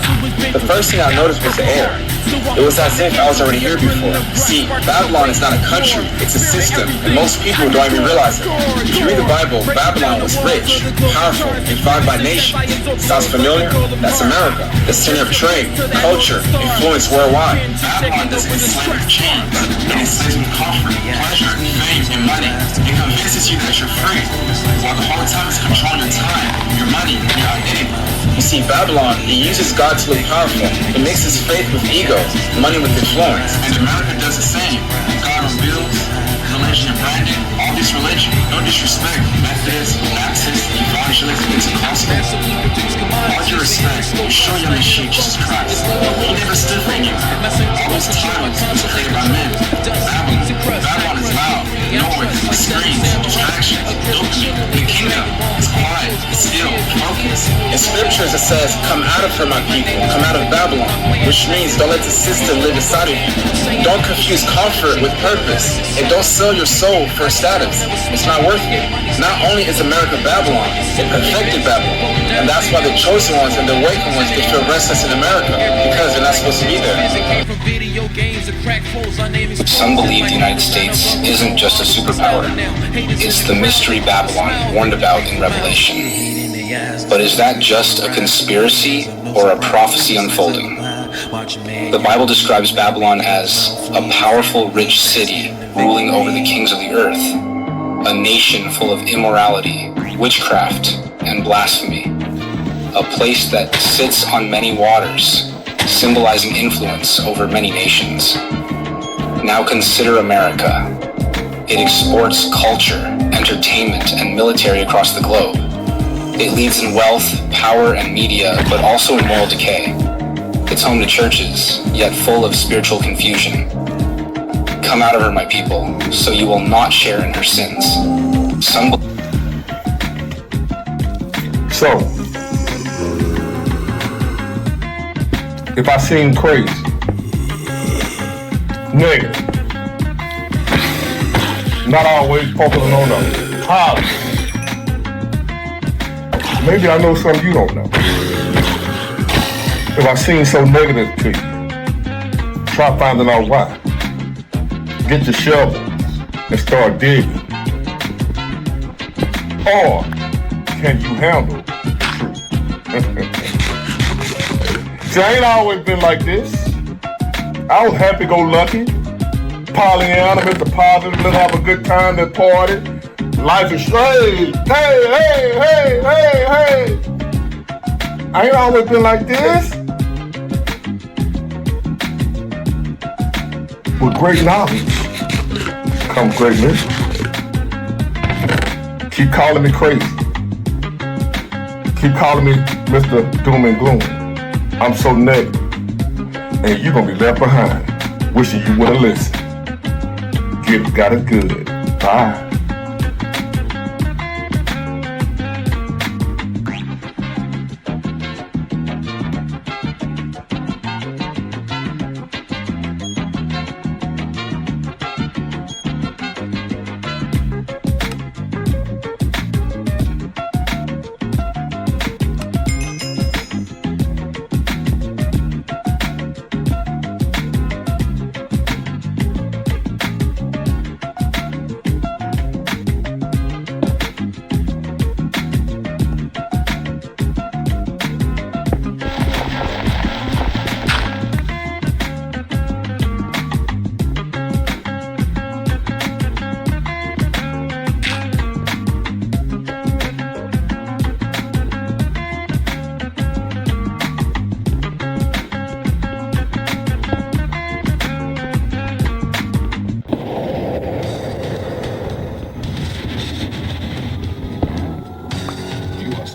The first thing I noticed was the air. It was as if I was already here before. See, Babylon is not a country, it's a system, and most people don't even realize it. If you read the Bible, Babylon was rich, powerful, and fought by nations. Sounds familiar? That's America. The center of trade, culture, influence worldwide. Babylon doesn't enslave with chains. It enslaves with comfort, pleasure, fame, and money. It convinces you that you're free, while the whole time it's controlling your time, your money, and your identity. You see, Babylon, it uses God to look powerful. It mixes faith with ego, money with influence. And America does the same. God on bills, religion and branding, all this religion. No disrespect, Methodist, Baptist, Evangelist, Pentecostal. All due respect, we show your machine Jesus Christ. He never stood for you. All those titles was created by men. Babylon is loud, noise, screams, distractions, dopamine. The kingdom is quiet, still, focused. In scriptures it says, come out of her, my people, come out of Babylon, which means don't let the system live inside of you. Don't confuse comfort with purpose, and don't sell your soul for status. It's not worth it. Not only is America Babylon, it perfected Babylon, and that's why the chosen ones and the awakened ones they feel restless in America, because they're not supposed to be there. Some believe the United States isn't just a superpower. It's the mystery Babylon warned about in Revelation. But is that just a conspiracy or a prophecy unfolding? The Bible describes Babylon as a powerful, rich city ruling over the kings of the earth, a nation full of immorality, witchcraft, and blasphemy, a place that sits on many waters, symbolizing influence over many nations. Now consider America. It exports culture, entertainment, and military across the globe. It leads in wealth, power, and media, but also in moral decay. It's home to churches, yet full of spiritual confusion. Come out of her, my people, so you will not share in her sins. So, if I seem crazy, negative, not always focusing on the positive, maybe I know something you don't know. If I seem so negative to you, try finding out why. Get your shovel and start digging. Or can you handle the truth? See, I ain't always been like this. I was happy-go-lucky. Pollyanna, Mr. Positive, let's have a good time, let's party. Life is straight. Hey. I ain't always been like this. With great knowledge comes great mission. Keep calling me crazy. Keep calling me Mr. Doom and Gloom. I'm so negative. And you're gonna be left behind, wishing you would've listened. Gift got it good. Bye.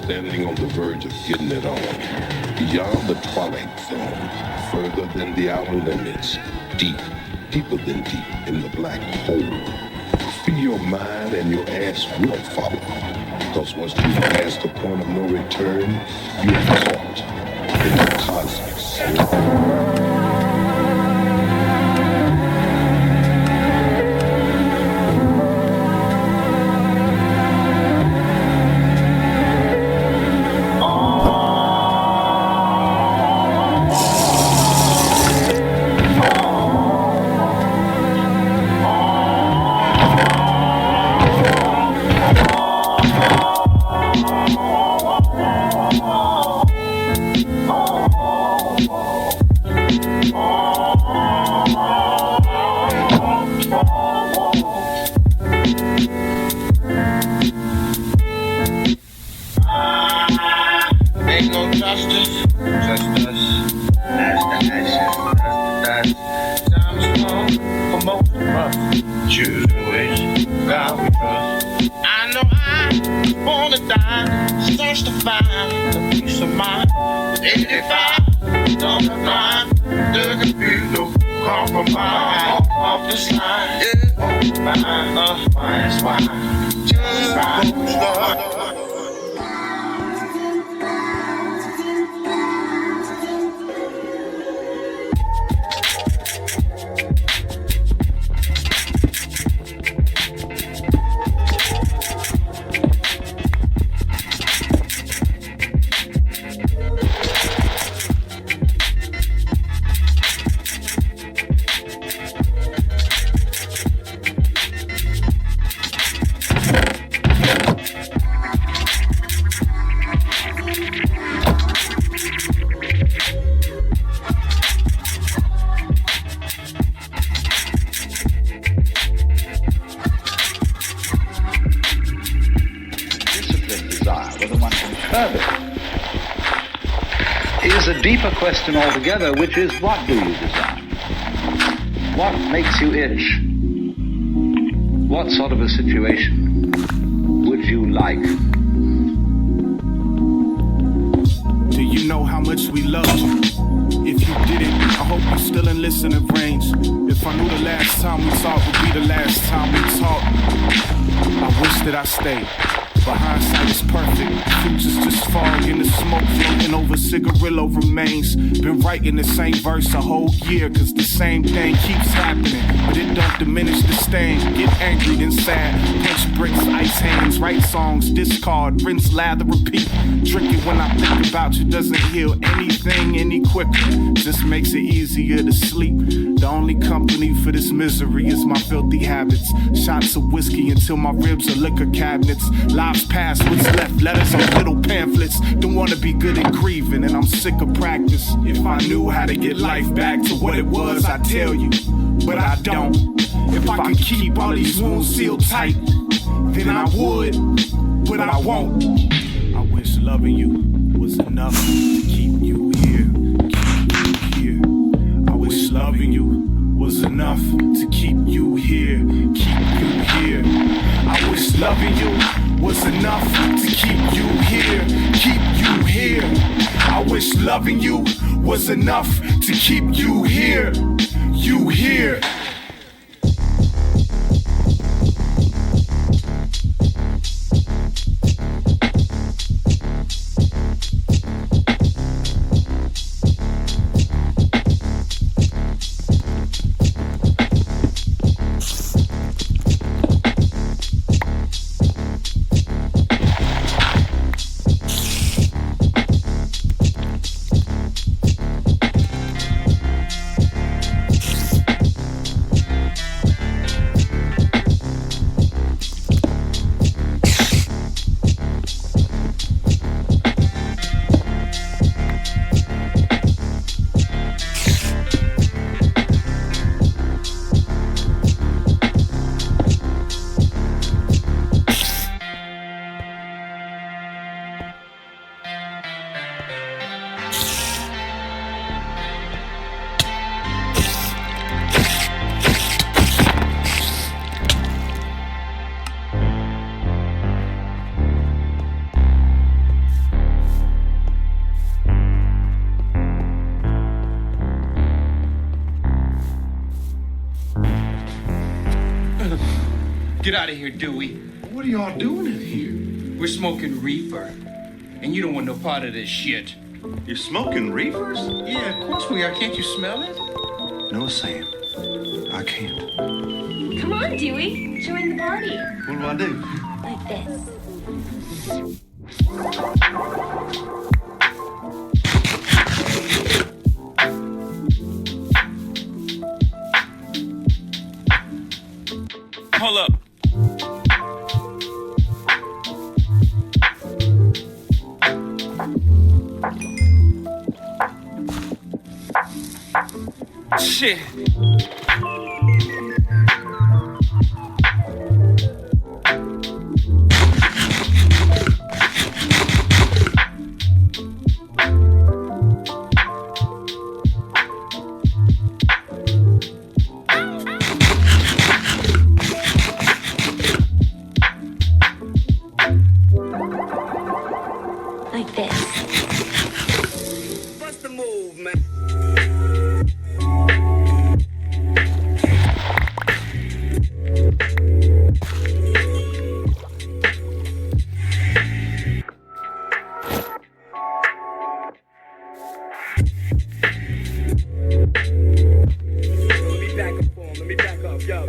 Standing on the verge of getting it on, beyond the twilight zone, further than the outer limits, deeper than deep in the black hole. Free your mind and your ass will follow, because once you pass the point of no return, you're caught in the cosmic circle. deeper question altogether, which is, what do you desire? What makes you itch? What sort of a situation would you like? Do you know how much we love you? If you didn't, I hope you're still in listening range. If I knew the last time we talked would be the last time we talked, I wish that I stayed. But hindsight is perfect. Future's just fog in the smoke floating over cigarillo remains. Been writing the same verse a whole year, cause the same thing keeps happening. But it don't diminish the stain. Get angry then sad. Punch bricks, ice hands, write songs, discard, rinse, lather, repeat. Drink it when I think about you doesn't heal anything any quicker. Just makes it easier to sleep. The only company for this misery is my filthy habits. Shots of whiskey until my ribs are liquor cabinets. Lives past, what's left? Letters on little pamphlets. Don't wanna be good at grieving, and I'm sick of practice. If I knew how to get life back to what it was, I'd tell you, but I don't. If I could keep all these wounds sealed tight, then I would, but I won't. I wish loving you was enough to keep you here, keep you here. I wish loving you was enough to keep you here, keep you here. I wish loving you was enough to keep you here, keep you here. I wish loving you was enough to keep you here, you here. Get out of here, Dewey. What are y'all doing in here? We're smoking reefer. And you don't want no part of this shit. You're smoking reefers? Yeah, of course we are. Can't you smell it? No, Sam. I can't. Come on, Dewey. Join the party. What do I do? Like this. Hold up. Shit. Like this. What's the move, man? Let me back up, yo.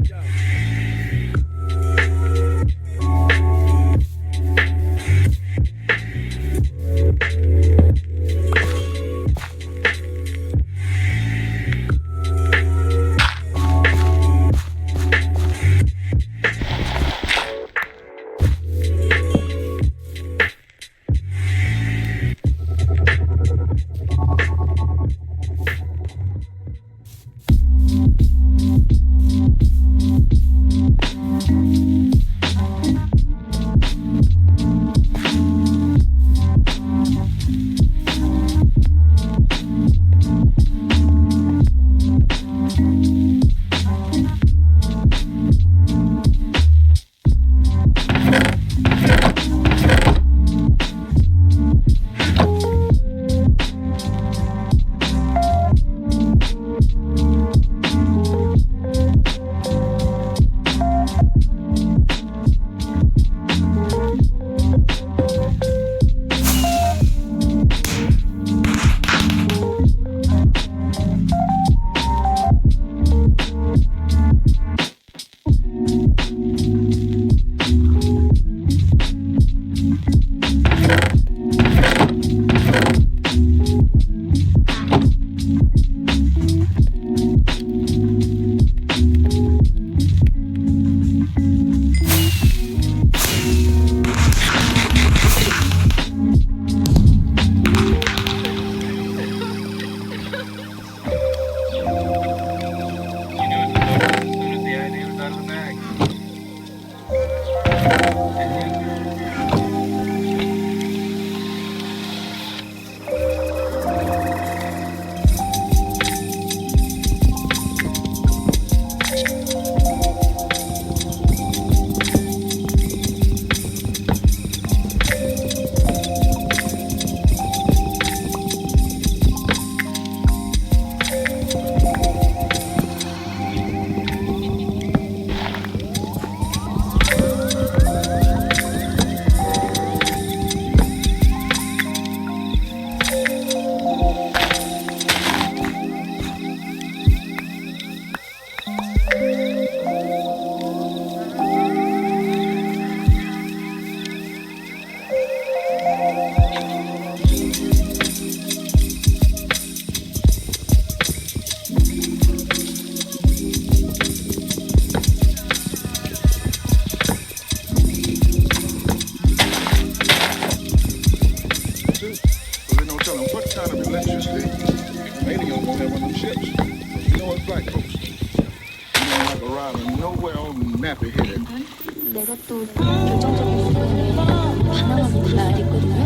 내가 또 결정적인 부분을 반항하고 그런 날 있거든요.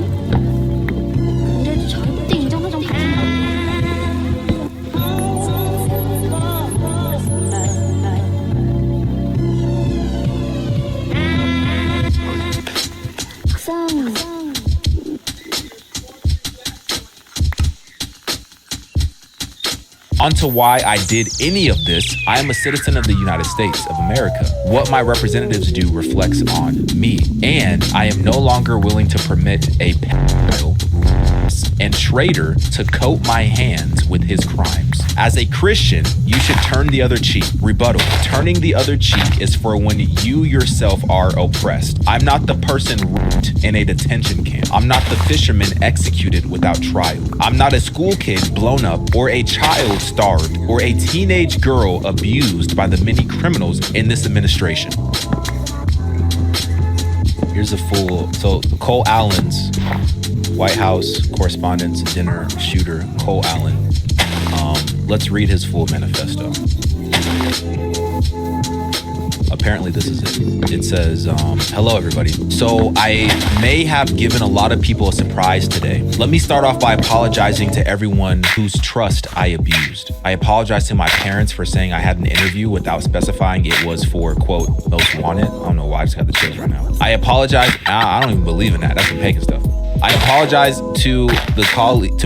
그래도 절대 인정사정 받지 마. Onto why I did any of this. I am a citizen of the United States of America. What my representatives do reflects on me, and I am no longer willing to permit a pedophile and traitor to coat my hands with his crimes. As a Christian, you should turn the other cheek. Rebuttal. Turning the other cheek is for when you yourself are oppressed. I'm not the person raped in a detention camp. I'm not the fisherman executed without trial. I'm not a school kid blown up or a child starved or a teenage girl abused by the many criminals in this administration. Here's a full, so Cole Allen's White House Correspondents' Dinner shooter, Cole Allen. Let's read his full manifesto. Apparently this is it. It says, hello everybody. So I may have given a lot of people a surprise today. Let me start off by apologizing to everyone whose trust I abused. I apologize to my parents for saying I had an interview without specifying it was for, quote, most wanted. I don't know why I just got the chills right now. I apologize. I don't even believe in that. That's some pagan stuff. I apologize to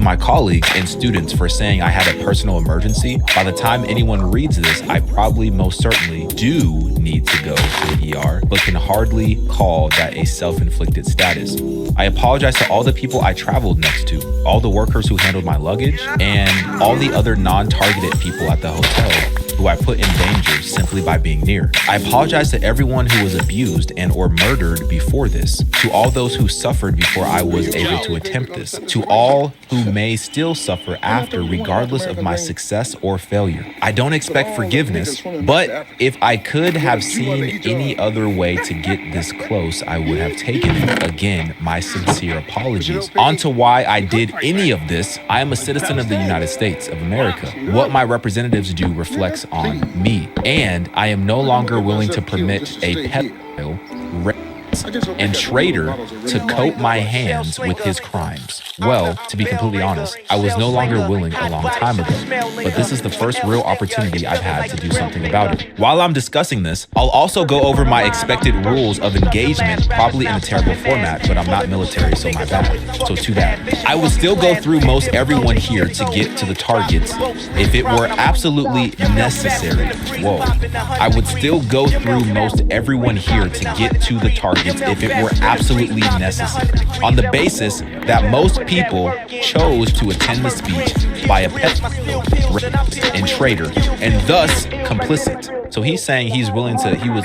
my colleagues and students for saying I had a personal emergency. By the time anyone reads this, I probably most certainly do need to go to the ER, but can hardly call that a self-inflicted status. I apologize to all the people I traveled next to, all the workers who handled my luggage, and all the other non-targeted people at the hotel who I put in danger simply by being near. I apologize to everyone who was abused and or murdered before this, to all those who suffered before I was able to attempt this, to all who may still suffer after, regardless of my success or failure. I don't expect forgiveness, but if I could have seen any other way to get this close, I would have taken it. Again, my sincere apologies. Onto why I did any of this. I am a citizen of the United States of America. What my representatives do reflects on me, and I am no longer willing to permit a pedophile, and traitor to coat my hands with his crimes. Well, to be completely honest, I was no longer willing a long time ago, but this is the first real opportunity I've had to do something about it. While I'm discussing this, I'll also go over my expected rules of engagement, probably in a terrible format, but I'm not military, so my bad. So to that. I would still go through most everyone here to get to the targets if it were absolutely necessary. Whoa. I would still go through most everyone here to get to the targets if it were absolutely necessary, on the basis that most people chose to attend the speech by a pedophile and traitor, and thus complicit. So he's saying he was willing to kill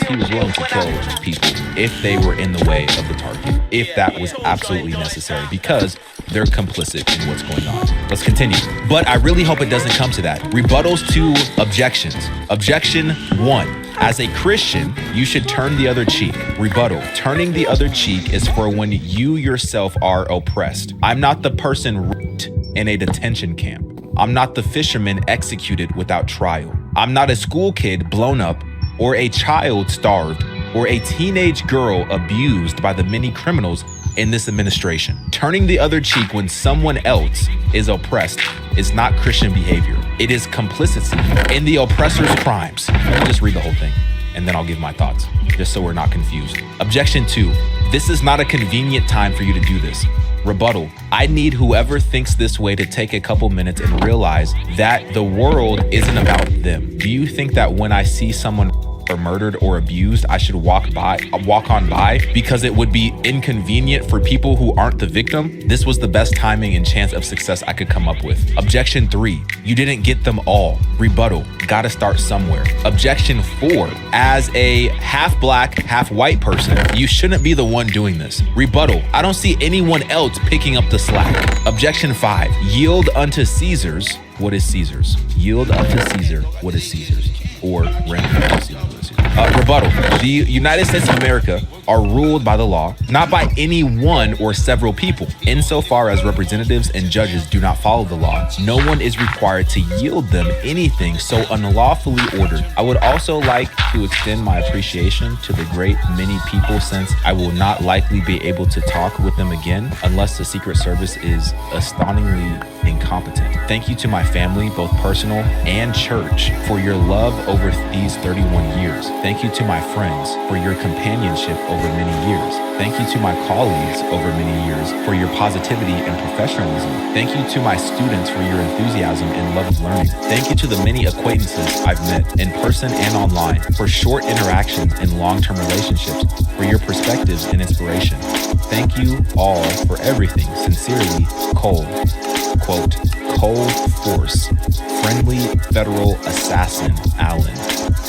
people if they were in the way of the target, if that was absolutely necessary, because they're complicit in what's going on. Let's continue. But I really hope it doesn't come to that. Rebuttals to objections. Objection 1. As a Christian, you should turn the other cheek. Rebuttal. Turning the other cheek is for when you yourself are oppressed. I'm not the person raped in a detention camp. I'm not the fisherman executed without trial. I'm not a school kid blown up or a child starved or a teenage girl abused by the many criminals in this administration. Turning the other cheek when someone else is oppressed is not Christian behavior. It is complicity in the oppressor's crimes. Let me just read the whole thing, and then I'll give my thoughts, just so we're not confused. Objection 2. This is not a convenient time for you to do this. Rebuttal. I need whoever thinks this way to take a couple minutes and realize that the world isn't about them. Do you think that when I see someone or murdered or abused, I should walk on by because it would be inconvenient for people who aren't the victim. This was the best timing and chance of success I could come up with. Objection 3, you didn't get them all. Rebuttal, gotta start somewhere. Objection 4, as a half black, half white person, you shouldn't be the one doing this. Rebuttal, I don't see anyone else picking up the slack. Objection 5, yield unto Caesar's. What is Caesar's? Yield unto Caesar. What is Caesar's? Or render unto Caesar. What is Caesar? Rebuttal. The United States of America are ruled by the law, not by any one or several people. Insofar as representatives and judges do not follow the law, no one is required to yield them anything so unlawfully ordered. I would also like to extend my appreciation to the great many people, since I will not likely be able to talk with them again unless the Secret Service is astonishingly incompetent. Thank you to my family, both personal and church, for your love over these 31 years. Thank you to my friends for your companionship over many years. Thank you to my colleagues over many years for your positivity and professionalism. Thank you to my students for your enthusiasm and love of learning. Thank you to the many acquaintances I've met in person and online, for short interactions and long-term relationships, for your perspectives and inspiration. Thank you all for everything. Sincerely, Cole. Quote, Cold Force, friendly federal assassin, Allen.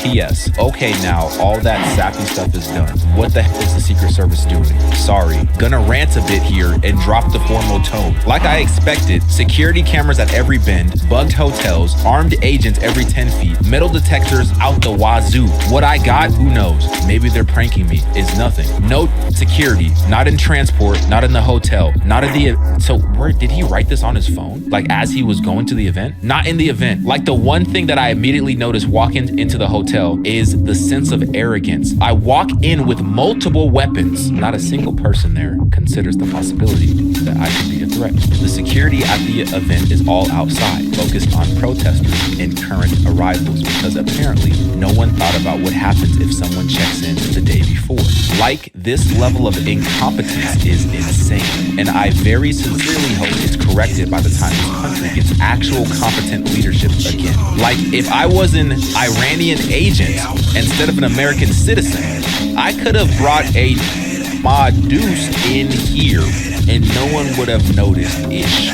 P.S. Okay, now all that sappy stuff is done. What the heck is the Secret Service doing? Sorry, gonna rant a bit here and drop the formal tone. Like I expected, security cameras at every bend, bugged hotels, armed agents every 10 feet, metal detectors out the wazoo. What I got, who knows? Maybe they're pranking me, is nothing. No security, not in transport, not in the hotel, not in the... So where did he write this on his phone? Like as he was going to the event? Not in the event. Like the one thing that I immediately noticed walking into the hotel is the sense of arrogance. I walk in with multiple weapons. Not a single person there considers the possibility that I could be a threat. The security at the event is all outside, focused on protesters and current arrivals, because apparently no one thought about what happens if someone checks in the day before. Like, this level of incompetence is insane, and I very sincerely hope it's corrected by the time this country gets actual competent leadership again. Like, if I was an Iranian agent instead of an American citizen, I could have brought a Madus in here and no one would have noticed ish.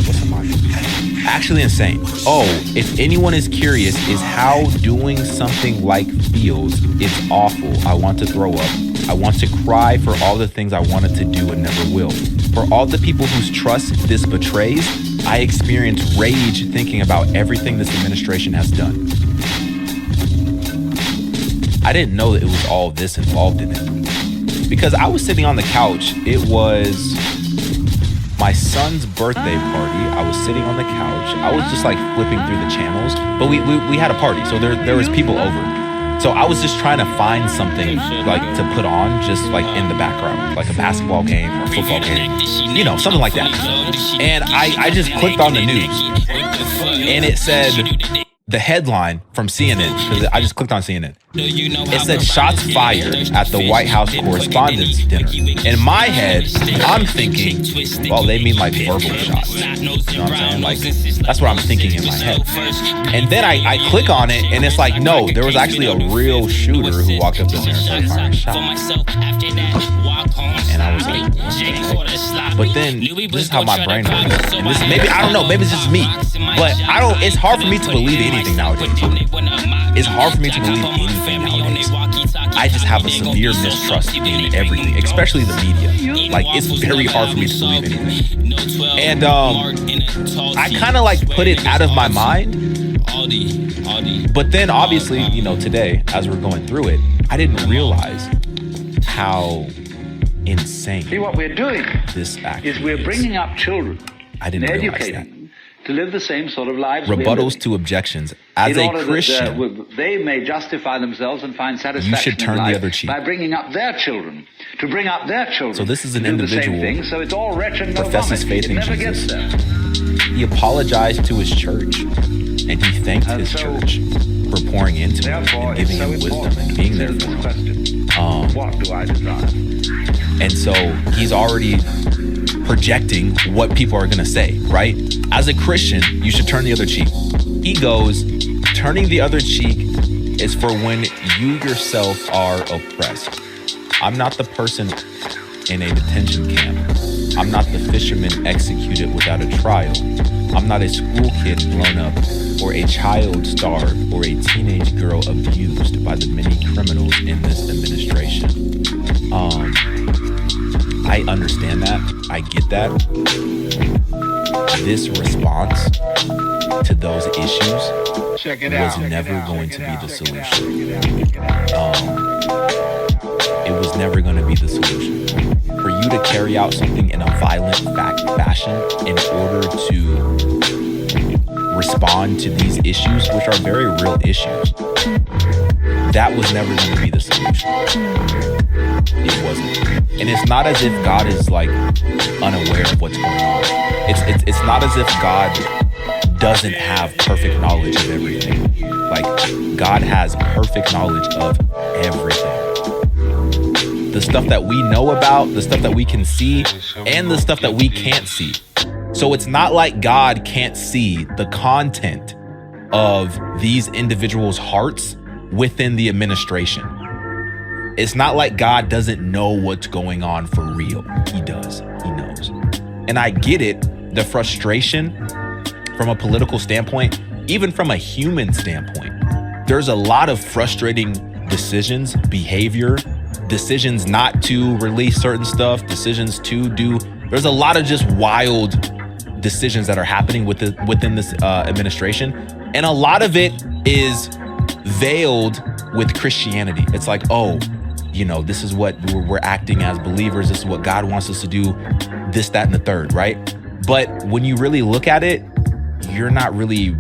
What's a Madus? Actually insane. Oh, if anyone is curious, is how doing something like feels. It's awful. I want to throw up. I want to cry for all the things I wanted to do and never will. For all the people whose trust this betrays, I experience rage thinking about everything this administration has done. I didn't know that it was all this involved in it. Because I was sitting on the couch. It was my son's birthday party. I was sitting on the couch. I was just like flipping through the channels. But we had a party, so there was people over. So I was just trying to find something like to put on, just like in the background, like a basketball game or a football game, you know, something like that. And I just clicked on the news, and it said the headline from CNN, because I just clicked on CNN. It said shots fired at the White House Correspondents' Dinner. In my head, I'm thinking, well, they mean like verbal shots. You know what I'm saying? Like, that's what I'm thinking in my head. And then I click on it, and it's like, no, there was actually a real shooter who walked up to there and started firing shots. And I was like, what? But then, this is how my brain works. And this, maybe, I don't know, maybe it's just me. But it's hard for me to believe anything nowadays. It's hard for me to believe anything nowadays. I just have a severe mistrust in everything, especially the media. Like, it's very hard for me to believe anything. And I kind of like put it out of my mind. But then obviously, you know, today, as we're going through it, I didn't realize how insane. See, what we're doing this is we're bringing up children. I didn't and realize educating that. them to live the same sort of lives. Rebuttals to objections. As a Christian, that, they may justify themselves and find satisfaction you should turn in life the other cheek by bringing up their children, to bring up their children. So this is an to do individual the same thing, so it's all wretch and no professes vomit. faith It in never Jesus. gets there. He apologized to his church, and he thanked his church for pouring into him and giving him wisdom and being there for him. What do I desire? And so he's already projecting what people are going to say, right? As a Christian, you should turn the other cheek. He goes, turning the other cheek is for when you yourself are oppressed. I'm not the person in a detention camp. I'm not the fisherman executed without a trial. I'm not a school kid blown up, or a child starved, or a teenage girl abused by the many criminals in this administration. I understand that. I get that. This response to those issues was never going to be the solution. It was never going to be the solution. For you to carry out something in a violent fashion in order to respond to these issues, which are very real issues, that was never going to be the solution. It wasn't. And it's not as if God is like unaware of what's going on. It's not as if God doesn't have perfect knowledge of everything. Like, God has perfect knowledge of everything. The stuff that we know about, the stuff that we can see, and the stuff that we can't see. So it's not like God can't see the content of these individuals' hearts within the administration. It's not like God doesn't know what's going on for real. He does. He knows. And I get it, the frustration from a political standpoint, even from a human standpoint. There's a lot of frustrating decisions, behavior, decisions not to release certain stuff, decisions to do. There's a lot of just wild decisions that are happening within this administration. And a lot of it is veiled with Christianity. It's like, oh, you know, this is what we're acting as believers. This is what God wants us to do. This, that, and the third, right? But when you really look at it, you're not really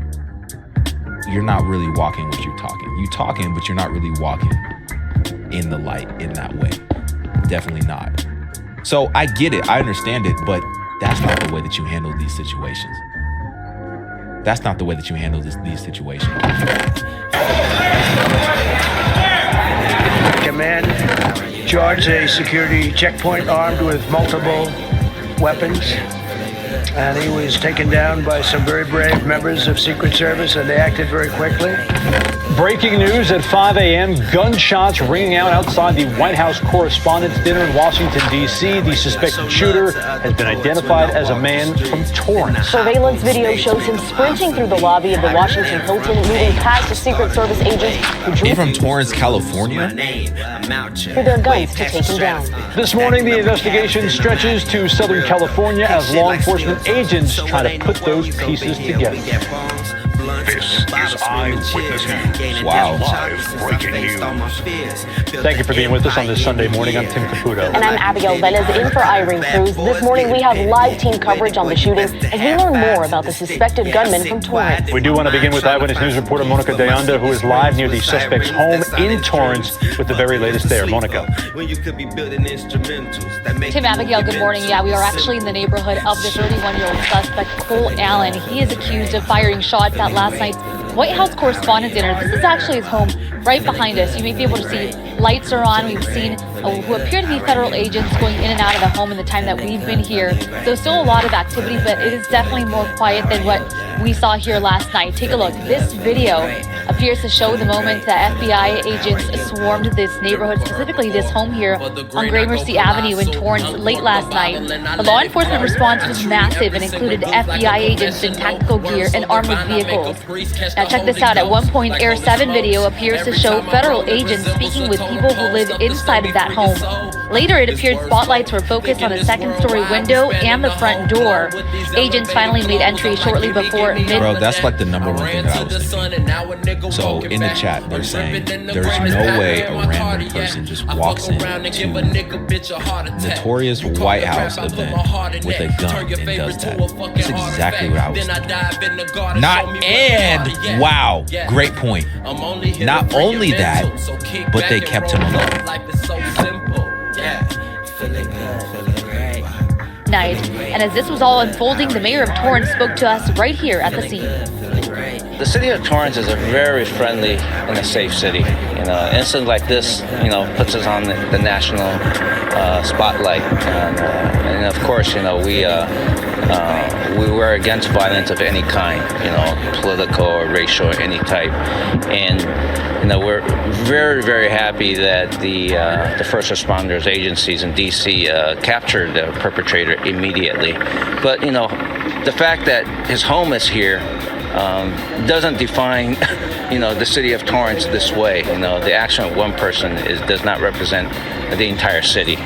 walking what you're talking. You're talking, but you're not really walking in the light in that way. Definitely not. So I get it. I understand it, but that's not the way that you handle these situations. That's not the way that you handle these situations. Command charged a security checkpoint armed with multiple weapons, and he was taken down by some very brave members of Secret Service, and they acted very quickly. Breaking news at 5 a.m. Gunshots ringing out outside the White House Correspondents' Dinner in Washington, D.C. The suspected shooter has been identified as a man from Torrance. Surveillance video shows him sprinting through the lobby of the Washington Hilton, moving past the Secret Service agents who drew from Torrance, California, for their guns to take him down. This morning, the investigation stretches to Southern California as law enforcement agents try to put those pieces together. This is Eyewitness News. Wow. Live breaking news. Thank you for being with us on this Sunday morning. I'm Tim Caputo. And I'm Abigail Velez in for Irene Cruz. This morning we have live team coverage on the shooting as we learn more about the suspected gunman from Torrance. We do want to begin with Eyewitness News reporter Monica de Anda, who is live near the suspect's home in Torrance with the very latest there. Monica. Tim, Abigail, good morning. Yeah, we are actually in the neighborhood of the 31-year-old suspect, Cole Allen. He is accused of firing shots at last night's White House Correspondents' Dinner. This is actually his home right behind us. You may be able to see lights are on. We've seen who appear to be federal agents going in and out of the home in the time that we've been here. So still a lot of activity, but it is definitely more quiet than what we saw here last night. Take a look. This video appears to show the moment that FBI agents swarmed this neighborhood, specifically this home here on Gramercy Avenue in Torrance late last night. The law enforcement response was massive and included FBI agents in tactical gear and armored vehicles. Now check this out. At one point, Air 7 video appears to show federal agents speaking with people who live inside of that home. Later, it appeared spotlights were focused on the second-story window and the front door. Agents finally made entry shortly before midnight. Bro, that's like the number one thing that I was thinking. So in the chat, they're saying there's no way a random person just walks into a notorious White House event with a gun and does that. That's exactly what I was thinking. Wow, great point. Not only that, but they kept him alive. Night. And as this was all unfolding, the mayor of Torrance spoke to us right here at the scene. The city of Torrance is a very friendly and a safe city. You know, an incident like this, you know, puts us on the national spotlight, and of course, you know, we We were against violence of any kind, political or racial or any type. And we're very, very happy that the first responders agencies in D.C. captured the perpetrator immediately. But the fact that his home is here doesn't define the city of Torrance this way. The action of one person does not represent the entire city.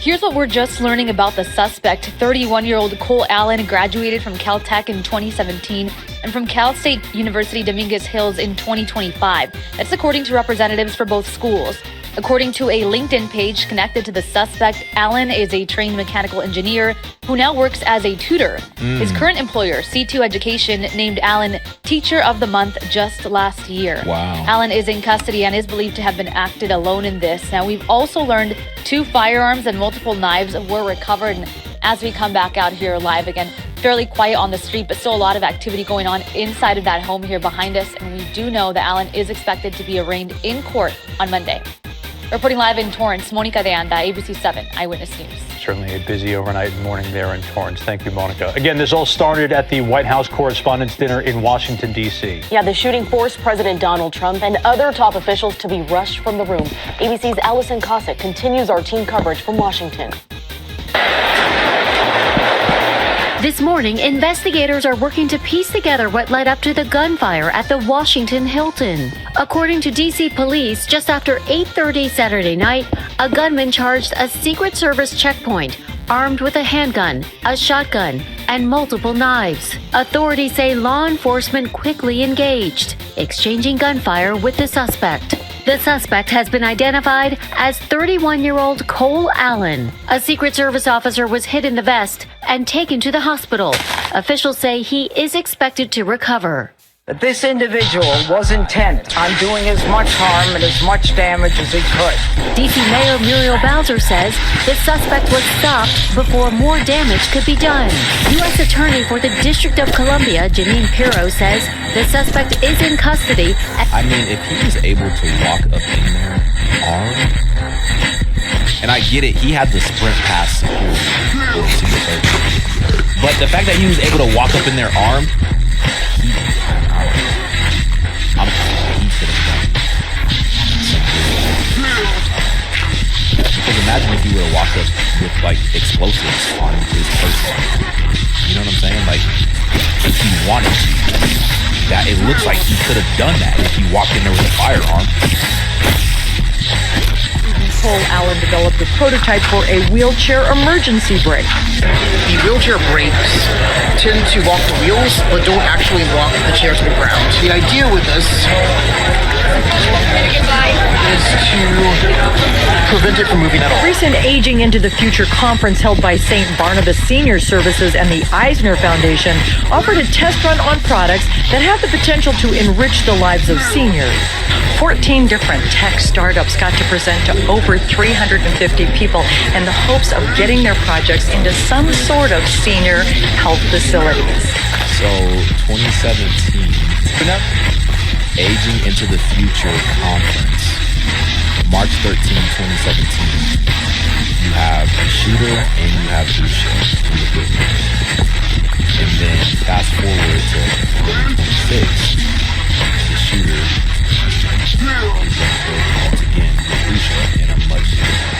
Here's what we're just learning about the suspect. 31-year-old Cole Allen graduated from Caltech in 2017 and from Cal State University Dominguez Hills in 2025. That's according to representatives for both schools. According to a LinkedIn page connected to the suspect, Allen is a trained mechanical engineer who now works as a tutor. His current employer, C2 Education, named Allen Teacher of the Month just last year. Wow. Allen is in custody and is believed to have been acted alone in this. Now, we've also learned 2 firearms and multiple knives were recovered. And as we come back out here live again, fairly quiet on the street, but still a lot of activity going on inside of that home here behind us. And we do know that Allen is expected to be arraigned in court on Monday. Reporting live in Torrance, Monica de Anda, ABC 7 Eyewitness News. Certainly a busy overnight morning there in Torrance. Thank you, Monica. Again, this all started at the White House Correspondents' Dinner in Washington, D.C. Yeah, the shooting forced President Donald Trump and other top officials to be rushed from the room. ABC's Allison Cossack continues our team coverage from Washington. This morning, investigators are working to piece together what led up to the gunfire at the Washington Hilton. According to D.C. police, just after 8:30 Saturday night, a gunman charged a Secret Service checkpoint armed with a handgun, a shotgun, and multiple knives. Authorities say law enforcement quickly engaged, exchanging gunfire with the suspect. The suspect has been identified as 31-year-old Cole Allen. A Secret Service officer was hit in the vest and taken to the hospital. Officials say he is expected to recover. This individual was intent on doing as much harm and as much damage as he could. D.C. Mayor Muriel Bowser says the suspect was stopped before more damage could be done. U.S. Attorney for the District of Columbia, Janine Pirro, says the suspect is in custody. I mean, if he was able to walk up in there armed, and I get it, he had the sprint past security, but the fact that he was able to walk up in there armed, he should have done because imagine if he would have walked up with like explosives on his person. You know what I'm saying? Like, if he wanted to, that it looks like he could have done that if he walked in there with a firearm. Cole Allen developed a prototype for a wheelchair emergency brake. The wheelchair brakes tend to lock the wheels, but don't actually lock the chair to the ground. The idea with this is to prevent it from moving at all. Recent Aging into the Future conference held by St. Barnabas Senior Services and the Eisner Foundation offered a test run on products that have the potential to enrich the lives of seniors. 14 different tech startups got to present to over 350 people in the hopes of getting their projects into some sort of senior health facilities. So 2017, Aging into the Future conference, March 13, 2017. You have Shooter and you have Usha. And then fast forward to 2026, the Shooter is once again with Usha in a much different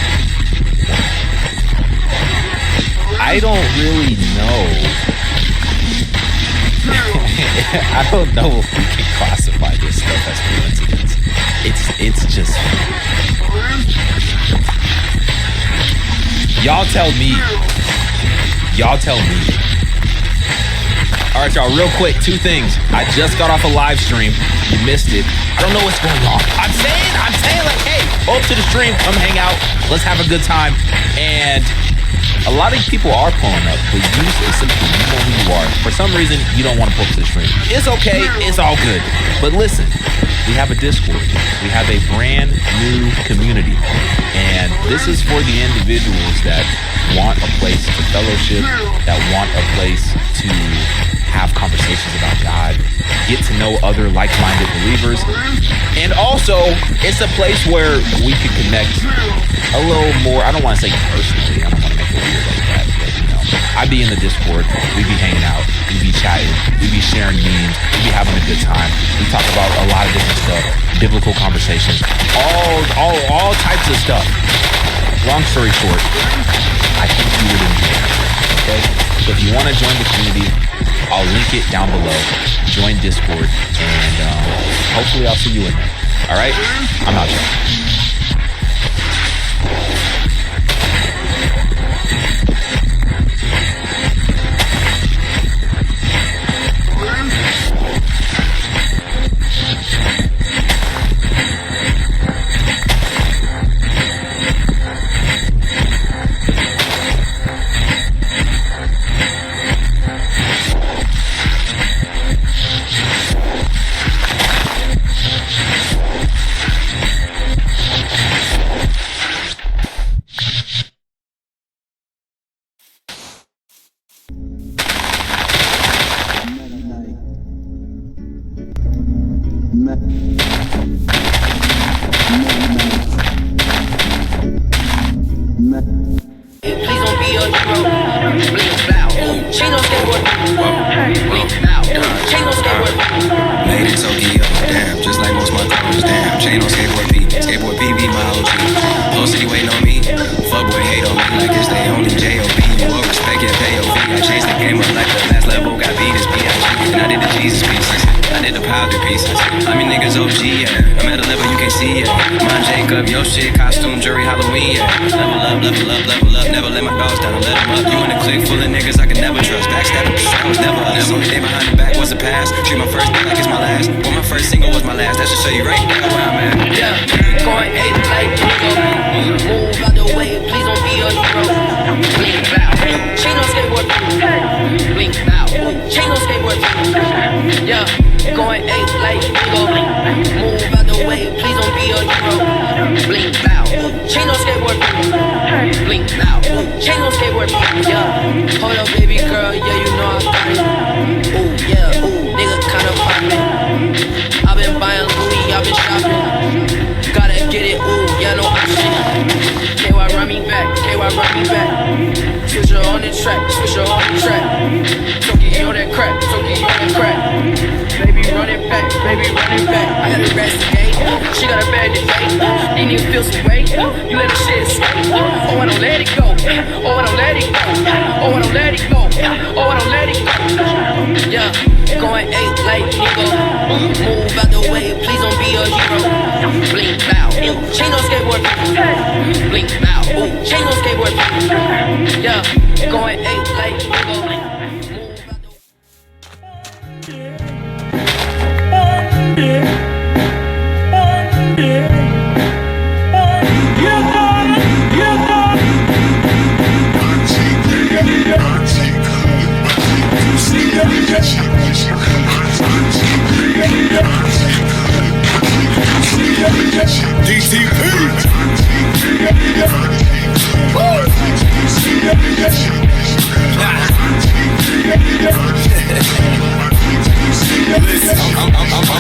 way. I don't really know. I don't know if we can classify this stuff as coincidence. It's just. Y'all tell me. All right, y'all, real quick, 2 things. I just got off a live stream. You missed it. I don't know what's going on. I'm saying like, hey, go up to the stream, come hang out. Let's have a good time. And a lot of people are pulling up, but usually simply you know who you are. For some reason, you don't want to pull up to the stream. It's okay. It's all good. But listen, we have a Discord. We have a brand new community. And this is for the individuals that want a place to fellowship, that want a place to have conversations about God, get to know other like-minded believers. And also, it's a place where we can connect a little more. I don't want to say personally. I don't want to make it weird like that. But I be in the Discord. We be hanging out. We be chatting. We be sharing memes. We be having a good time. We talk about a lot of different stuff. Biblical conversations. All types of stuff. Long story short, I think you would enjoy it. Okay? So if you want to join the community, I'll link it down below. Join Discord, and hopefully I'll see you in there. All right? I'm out, y'all.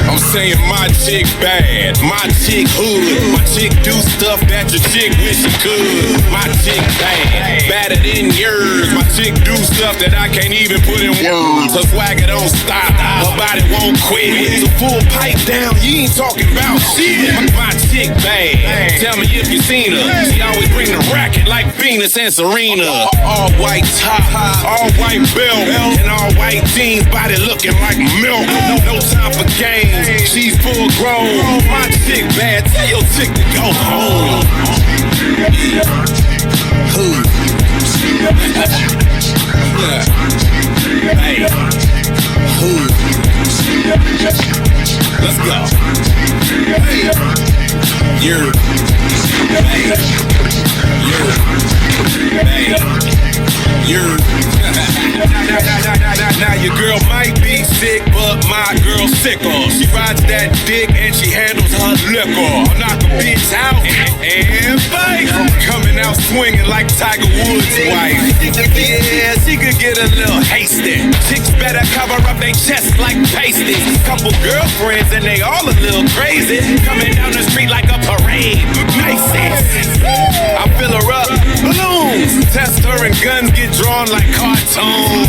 I'm saying my chick bad, my chick hood, my chick do stuff that your chick wish she could. My chick bad, badder than yours. My chick do stuff that I can't even put in words. Her swagger don't stop, her body won't quit. So full pipe down, you ain't talking about shit. My chick bad, tell me if you seen her. She always bring the racket like Venus and Serena. All white top, all white belt, and all white jeans, body looking like milk. No time for games, she's full grown. My chick bad, tell your chick to go home. Hey, let's go. Hey, you're, you're. Now your girl might be sick, but my girl's sicker. She rides that dick and she handles her liquor. I'll knock a bitch out and fight. Coming out swinging like Tiger Woods' wife. Yeah, she could get a little hasty. Chicks better cover up their chests like pasties. Couple girlfriends and they all a little crazy. Coming down the street like a parade. Macy's. I fill her up, balloon. Tester and guns get drawn like cartoons.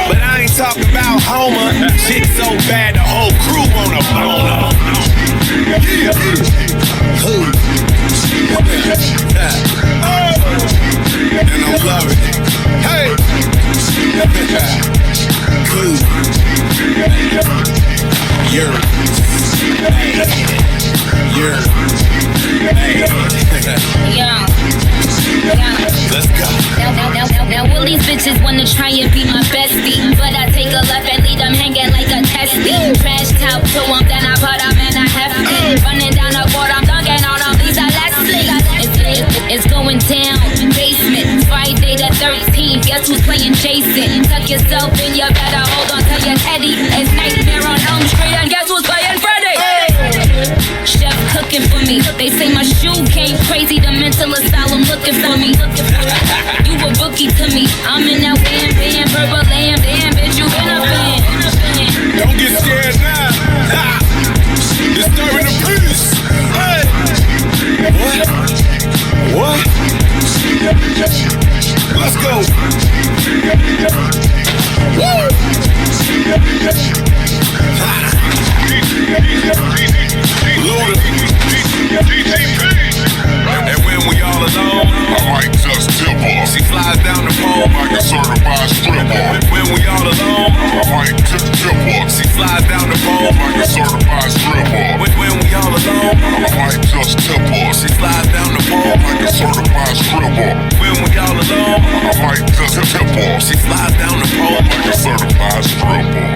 But I ain't talking about Homer. Shit so bad the whole crew wanna bone up. And I'm loving it. Hey! Cool. Let's go. Now all these bitches wanna try and be my bestie, but I take a left and leave them hanging like a testy. Trash talk to them, then I put them in a hefty. Running down the court, I'm dunking on them, Lisa Leslie. It's going down, basement, Friday the 13th. Guess who's playing Jason? Tuck yourself in, you better hold on to your teddy. It's Nightmare on Elm Street, and guess who's playing Freddy? Chef cooking for me. They say my shoe came crazy. The mental asylum looking for me. You a rookie to me. I'm in that wham, purple lamb. Damn, bitch, you been a fan. Don't get scared now. Disturbing the peace. Hey. What? Let's go. Woo. And when we all alone, I might just tip off. She flies down the pole like a certified stripper. When we all alone, I might tip off. She flies down the pole like a certified stripper. When we all alone, I might just tip off. She flies down the pole like a certified stripper. When we all alone, I might just tip off. She flies down the pole like a certified stripper.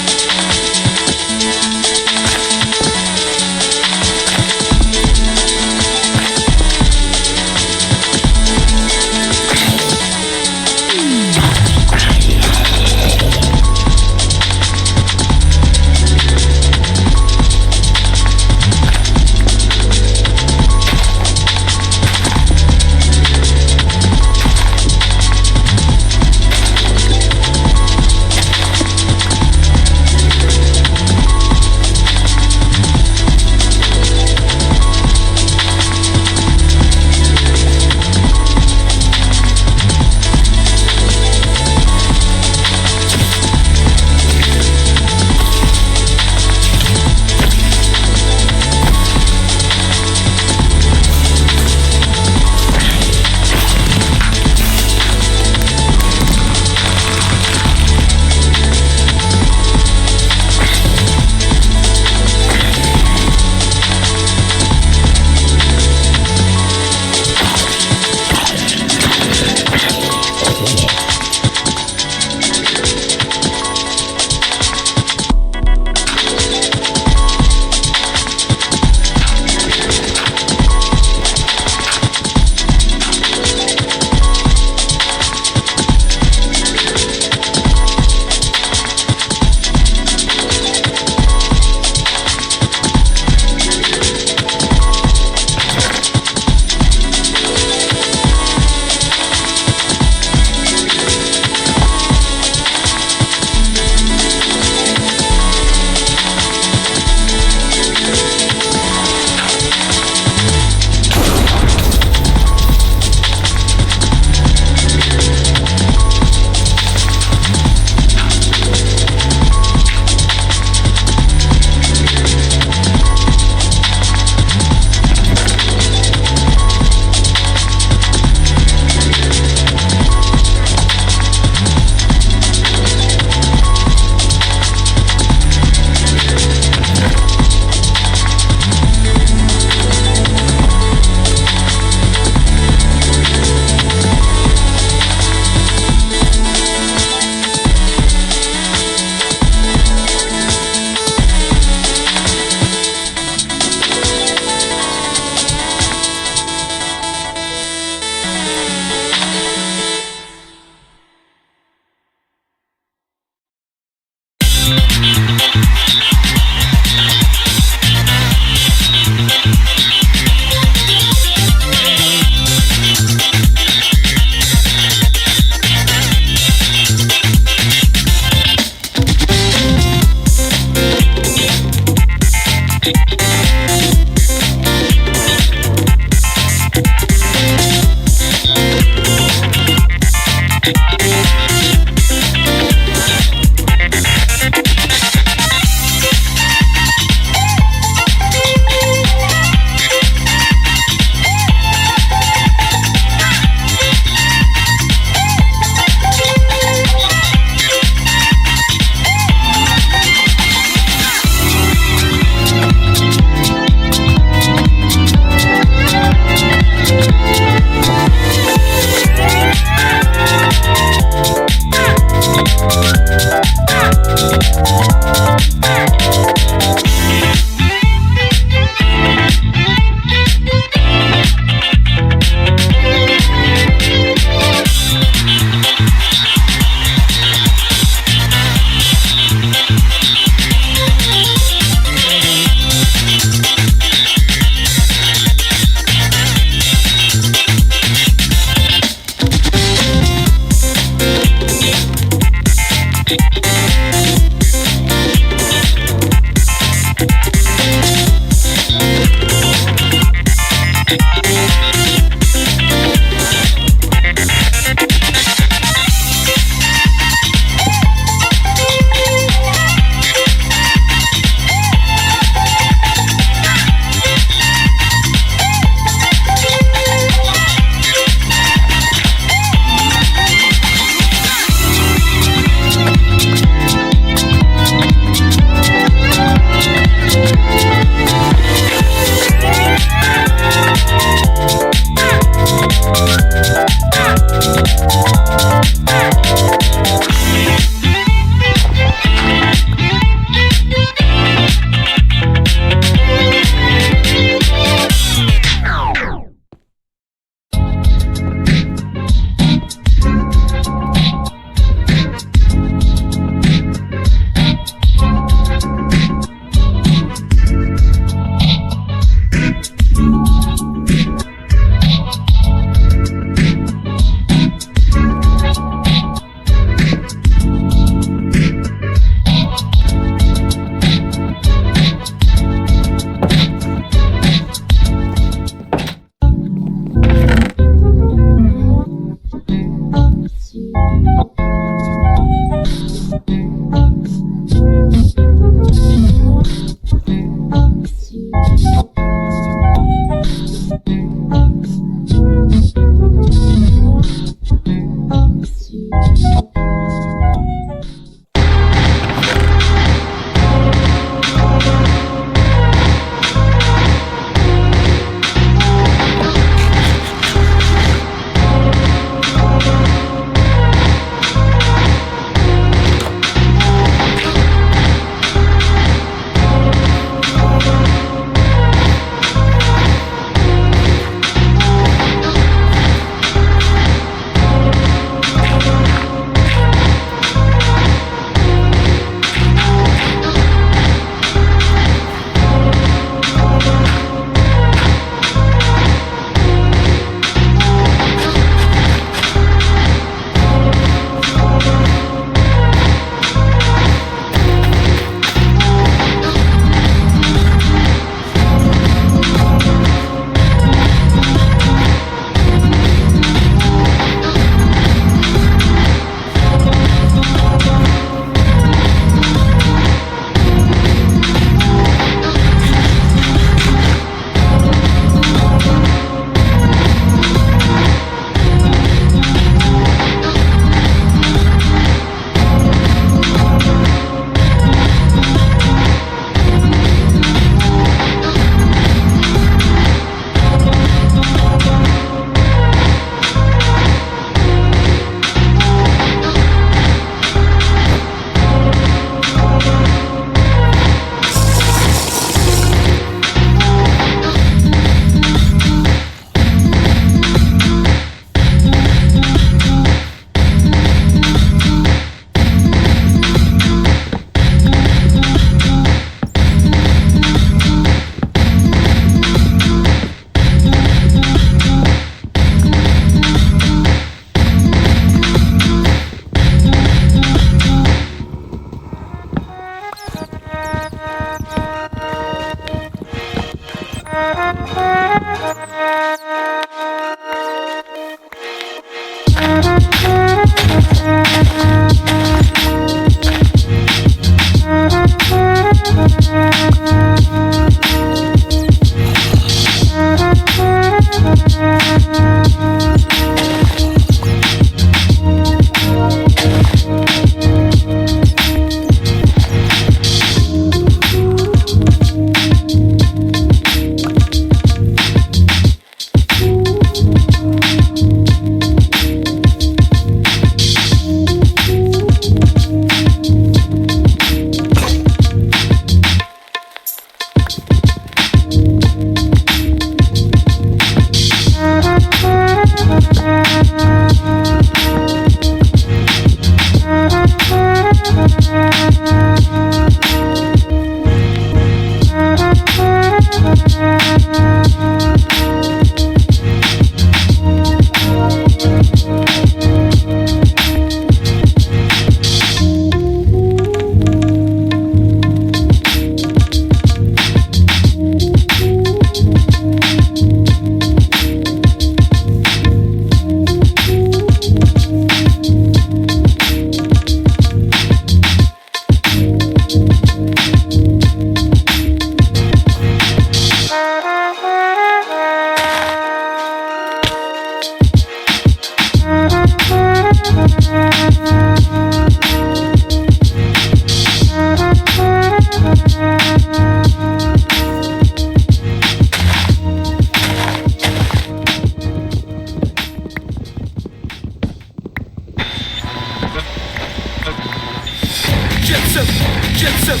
Jet Set, Jet Set,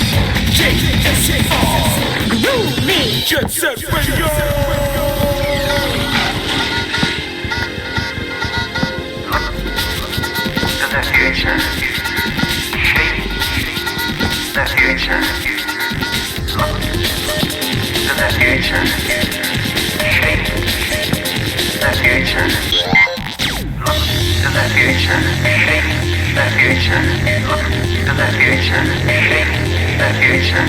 J-S-A-R. Groovy. Jet Set Radio. The future. The future. The future. The future. The future. The future. The future. The future.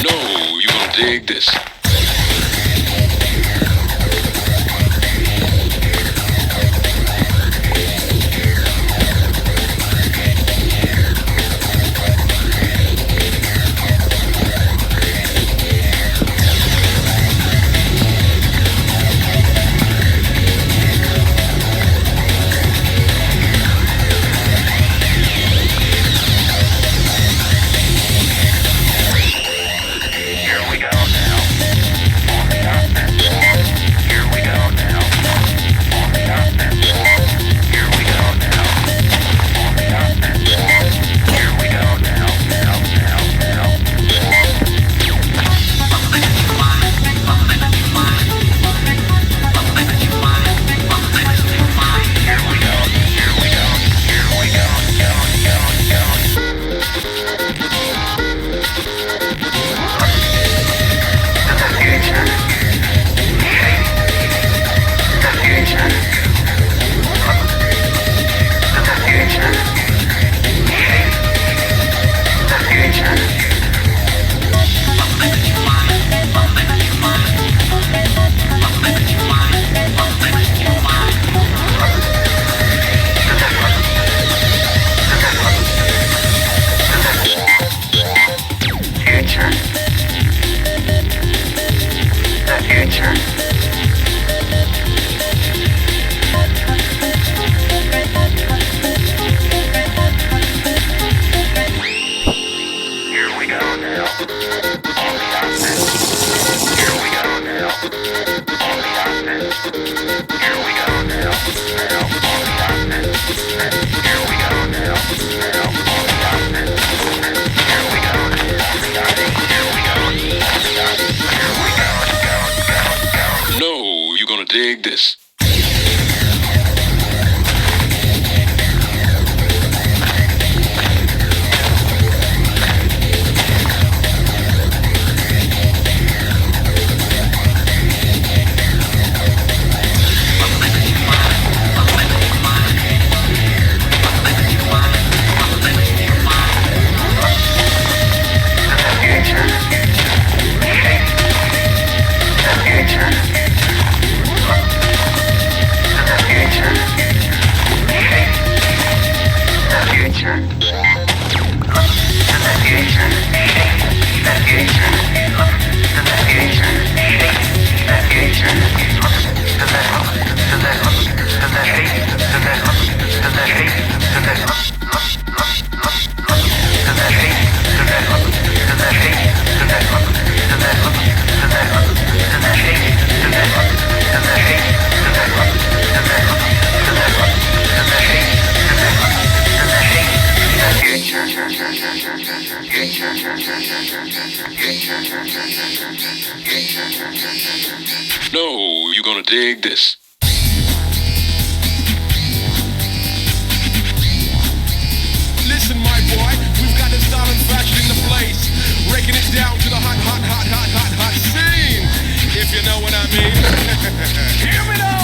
No, you gonna dig this. Dig this. No, you're gonna dig this. Listen, my boy, we've got the style and fashion in the place, breaking it down to the hot scene, if you know what I mean. Hear me now.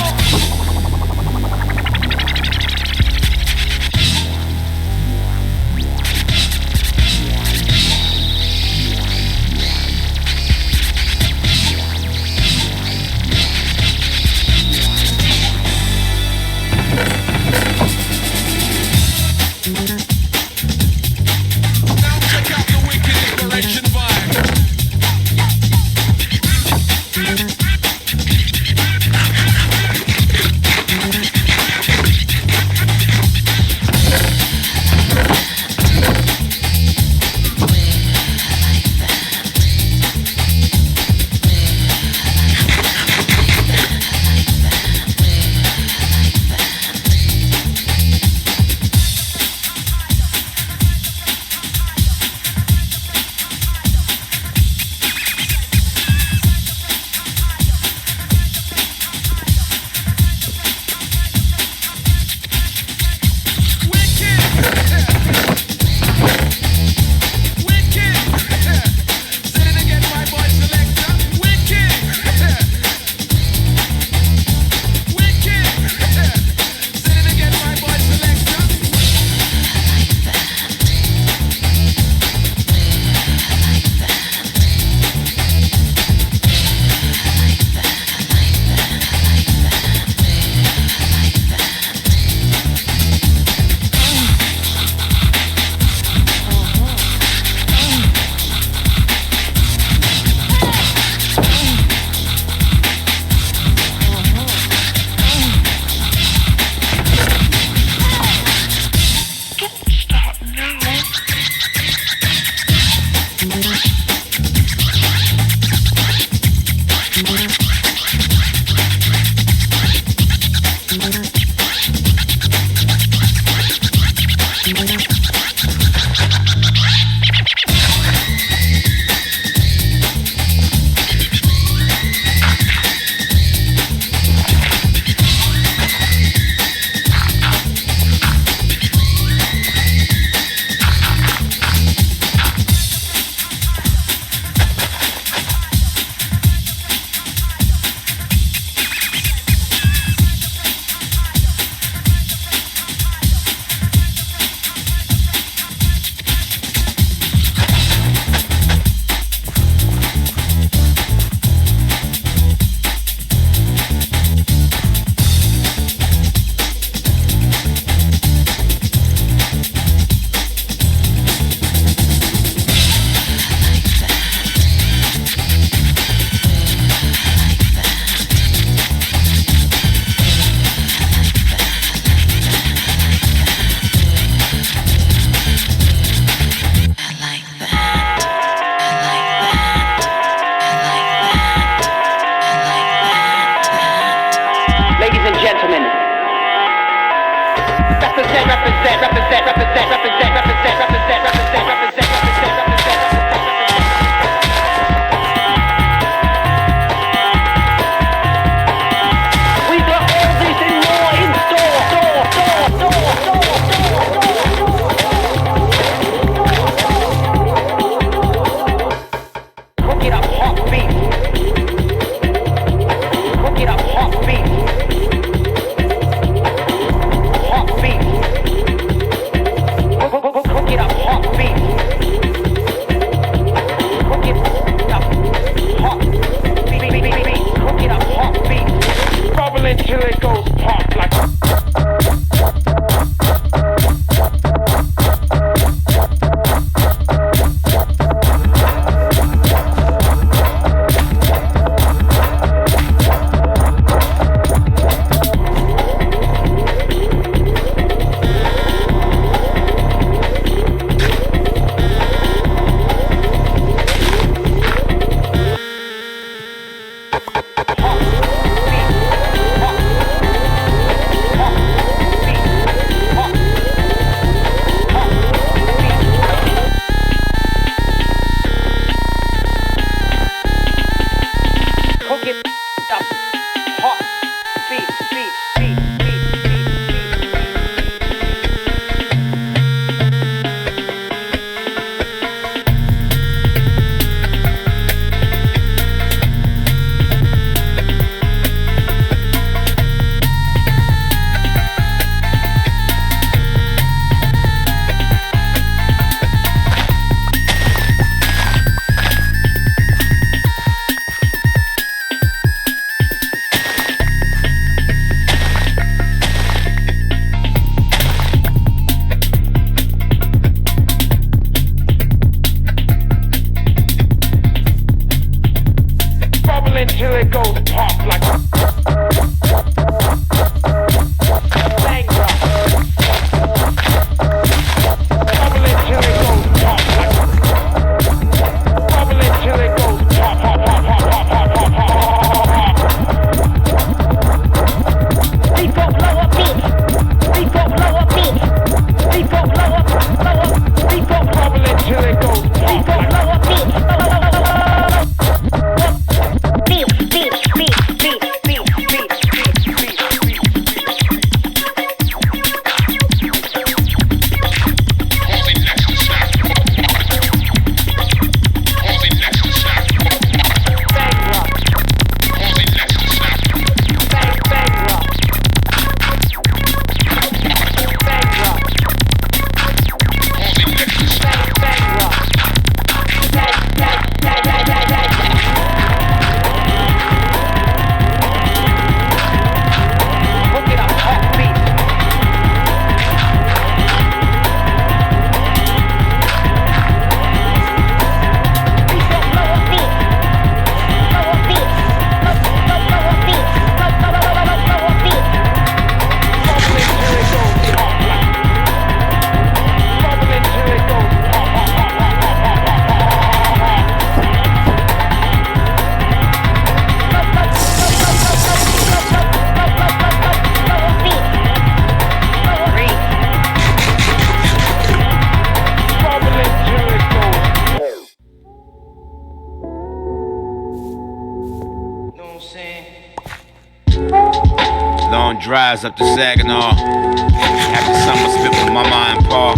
Long drives up to Saginaw. After summer spent with Mama and Pa.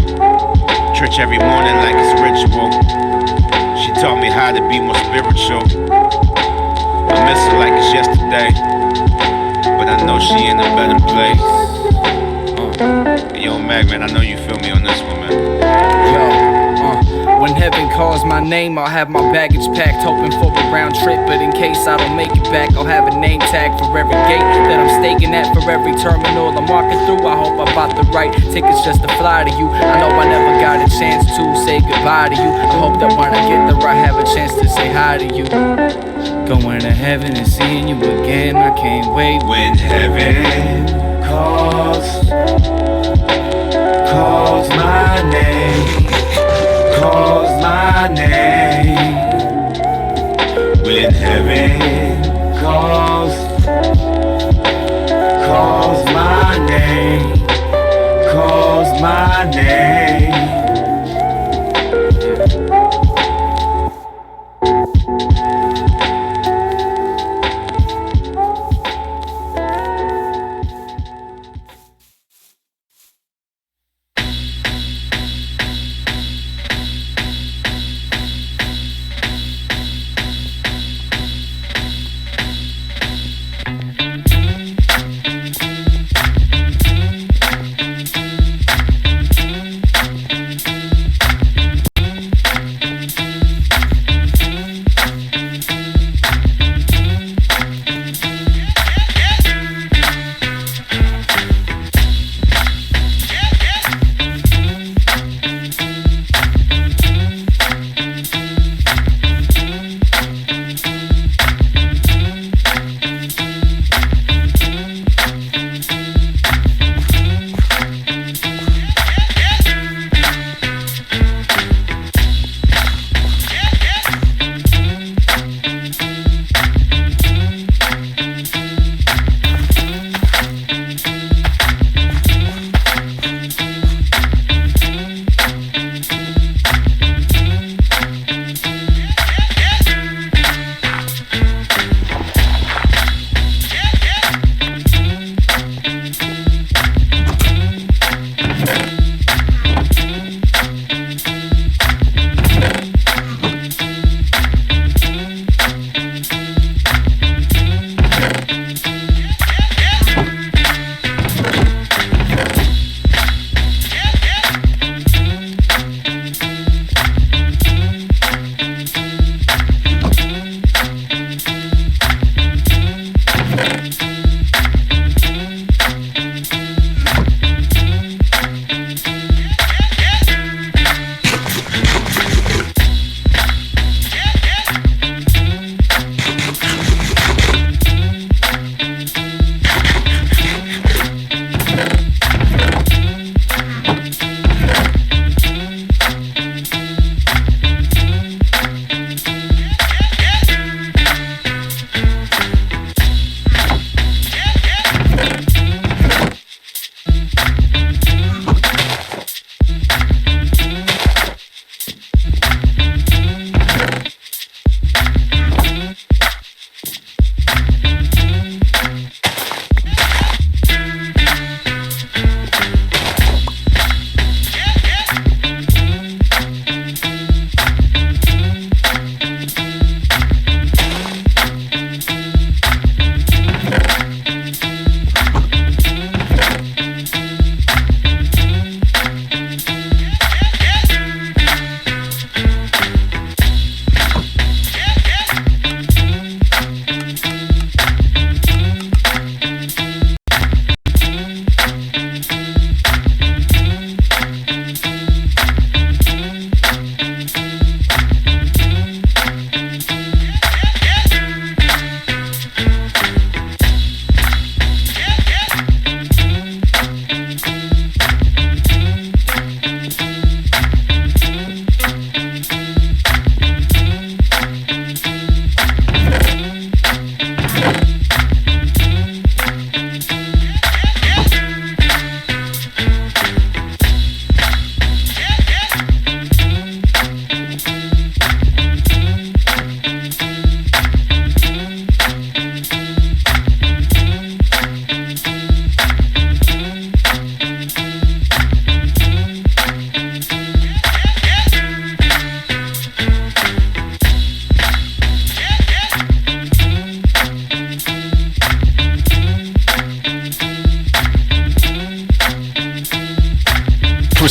Church every morning like it's ritual. She taught me how to be more spiritual. I miss her like it's yesterday, but I know she in a better place. Hey, yo, Mag, man, I know you feel me on this one, man. When heaven calls my name, I'll have my baggage packed, hoping for a round trip. But in case I don't make it back, I'll have a name tag for every gate that I'm staking at, for every terminal I'm walking through. I hope I bought the right tickets just to fly to you. I know I never got a chance to say goodbye to you. I hope that when I get there, I have a chance to say hi to you. Going to heaven and seeing you again, I can't wait. When heaven calls my name, calls my name. When heaven calls my name, calls my name.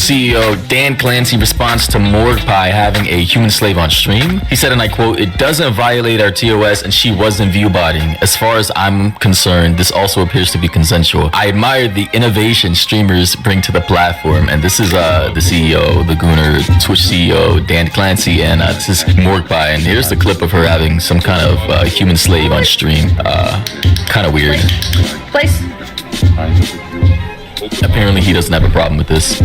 CEO Dan Clancy responds to Morgue Pie having a human slave on stream. He said, and I quote, "It doesn't violate our TOS and she wasn't view botting. As far as I'm concerned, this also appears to be consensual. I admire the innovation streamers bring to the platform." And this is the CEO, the Gooner Twitch CEO, Dan Clancy, and this is Morgue Pie. And here's the clip of her having some kind of human slave on stream. Kind of weird. Place. Apparently he doesn't have a problem with this.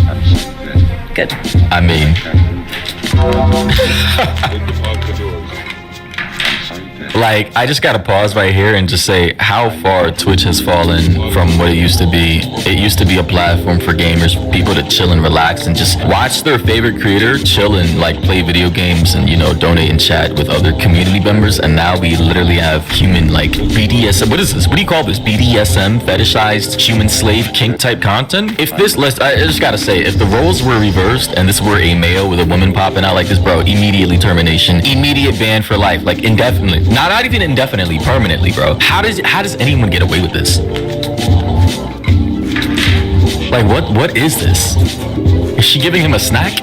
Good. I mean, Like, I just gotta pause right here and just say how far Twitch has fallen from what it used to be. It used to be a platform for gamers, for people to chill and relax and just watch their favorite creator chill and like play video games and, you know, donate and chat with other community members. And now we literally have human like BDSM. What is this? What do you call this? BDSM, fetishized human slave kink type content? If this list, I just gotta say, if the roles were reversed and this were a male with a woman popping out like this, bro, immediately termination, immediate ban for life, like indefinitely. Not even indefinitely, permanently, bro. How does anyone get away with this? Like, what is this? Is she giving him a snack?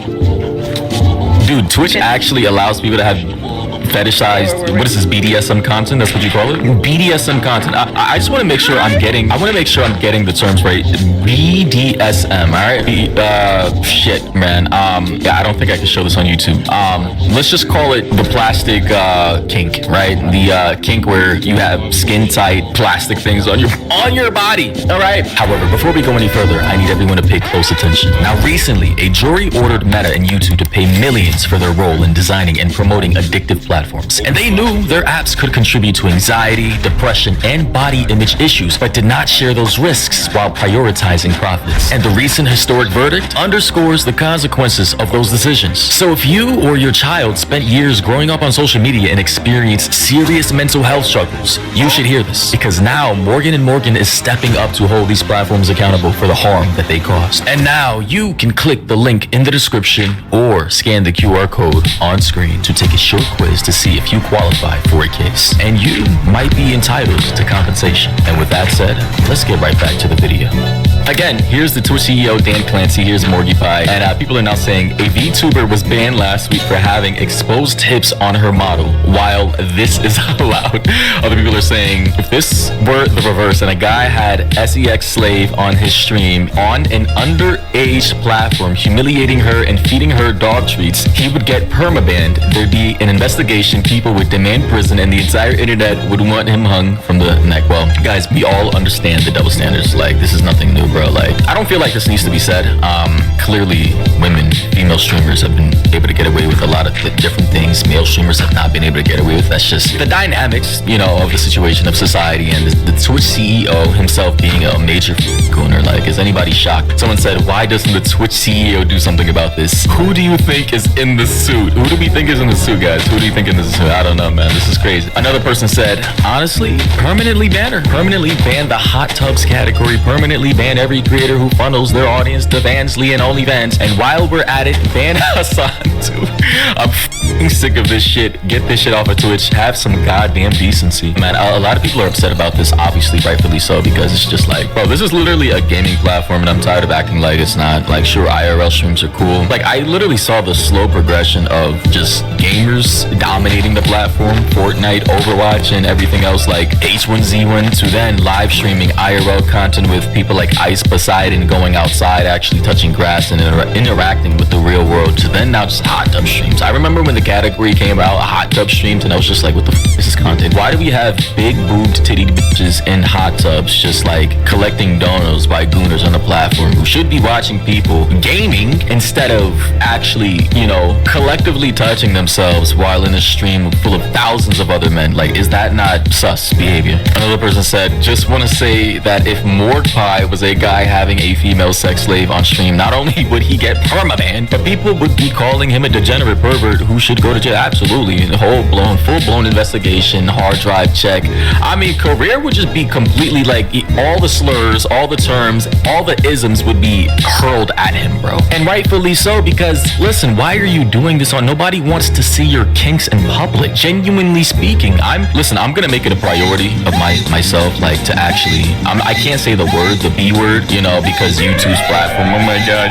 Dude, Twitch actually allows people to have fetishized, what is this, BDSM content? That's what you call it? BDSM content. I just want to make sure I'm getting the terms right. BDSM, alright? Shit, man. Yeah, I don't think I can show this on YouTube. Let's just call it the plastic kink, right? The kink where you have skin tight plastic things on your body, alright? However, before we go any further, I need everyone to pay close attention. Now, recently, a jury ordered Meta and YouTube to pay millions for their role in designing and promoting addictive platforms. And they knew their apps could contribute to anxiety, depression, and body image issues, but did not share those risks while prioritizing profits. And the recent historic verdict underscores the consequences of those decisions. So if you or your child spent years growing up on social media and experienced serious mental health struggles, you should hear this, because now Morgan & Morgan is stepping up to hold these platforms accountable for the harm that they caused. And now you can click the link in the description or scan the QR code on screen to take a short quiz to see if you qualify for a case, and you might be entitled to compensation. And with that said, let's get right back to the video. Again, here's the Twitch CEO Dan Clancy, here's MorgiePie, and people are now saying a VTuber was banned last week for having exposed hips on her model, while this is allowed. Other people are saying if this were the reverse and a guy had SEX Slave on his stream on an underage platform, humiliating her and feeding her dog treats, he would get permabanned. There'd be an investigation, people would demand prison, and the entire internet would want him hung from the neck. Well, guys, we all understand the double standards. Like, this is nothing new, bro. Like, I don't feel like this needs to be said. Clearly, women, female streamers have been able to get away with a lot of different things. Male streamers have not been able to get away with. That's just the dynamics, you know, of the situation of society, and the Twitch CEO himself being a major gooner. Like, is anybody shocked? Someone said, why doesn't the Twitch CEO do something about this? Who do you think is in the suit? Who do we think is in the suit, guys? Who do you think in the suit? I don't know, man. This is crazy. Another person said, honestly, permanently ban her. Permanently ban the hot tubs category. Permanently ban every creator who funnels their audience to Vansly and OnlyFans. And while we're at it, ban Hassan too. I'm f***ing sick of this shit. Get this shit off of Twitch. Have some goddamn decency. Man, a lot of people are upset about this, obviously, rightfully so, because it's just like, bro, this is literally a gaming platform, and I'm tired of acting like it's not. Like, sure, IRL streams are cool. Like, I literally saw the slow progression of just gamers dominating the platform, Fortnite, Overwatch, and everything else, like H1Z1, to then live streaming IRL content with people like Ice Poseidon going outside, actually touching grass and interacting with the real world, to then now just hot tub streams. I remember when the category came out, hot tub streams, and I was just like, what the f is this content? Why do we have big boobed titty bitches in hot tubs just like collecting donos by gooners on the platform who should be watching people gaming instead of actually, you know, collectively touching themselves while in a stream full of thousands of other men? Like, is that not sus behavior? Another person said, just want to say that if MorgiePie was a guy having a female sex slave on stream, not only would he get permabanned, but people would be calling him a degenerate pervert who should go to jail. Absolutely. Full-blown investigation, hard drive check. I mean, career would just be completely like, all the slurs, all the terms, all the isms would be hurled at him, bro. And rightfully so, because listen, why are you doing this on? Nobody wants to see your kinks in public. Genuinely speaking, I'm gonna make it a priority of myself, like, to actually, I can't say the word, the B word, you know, because YouTube's platform, oh my god,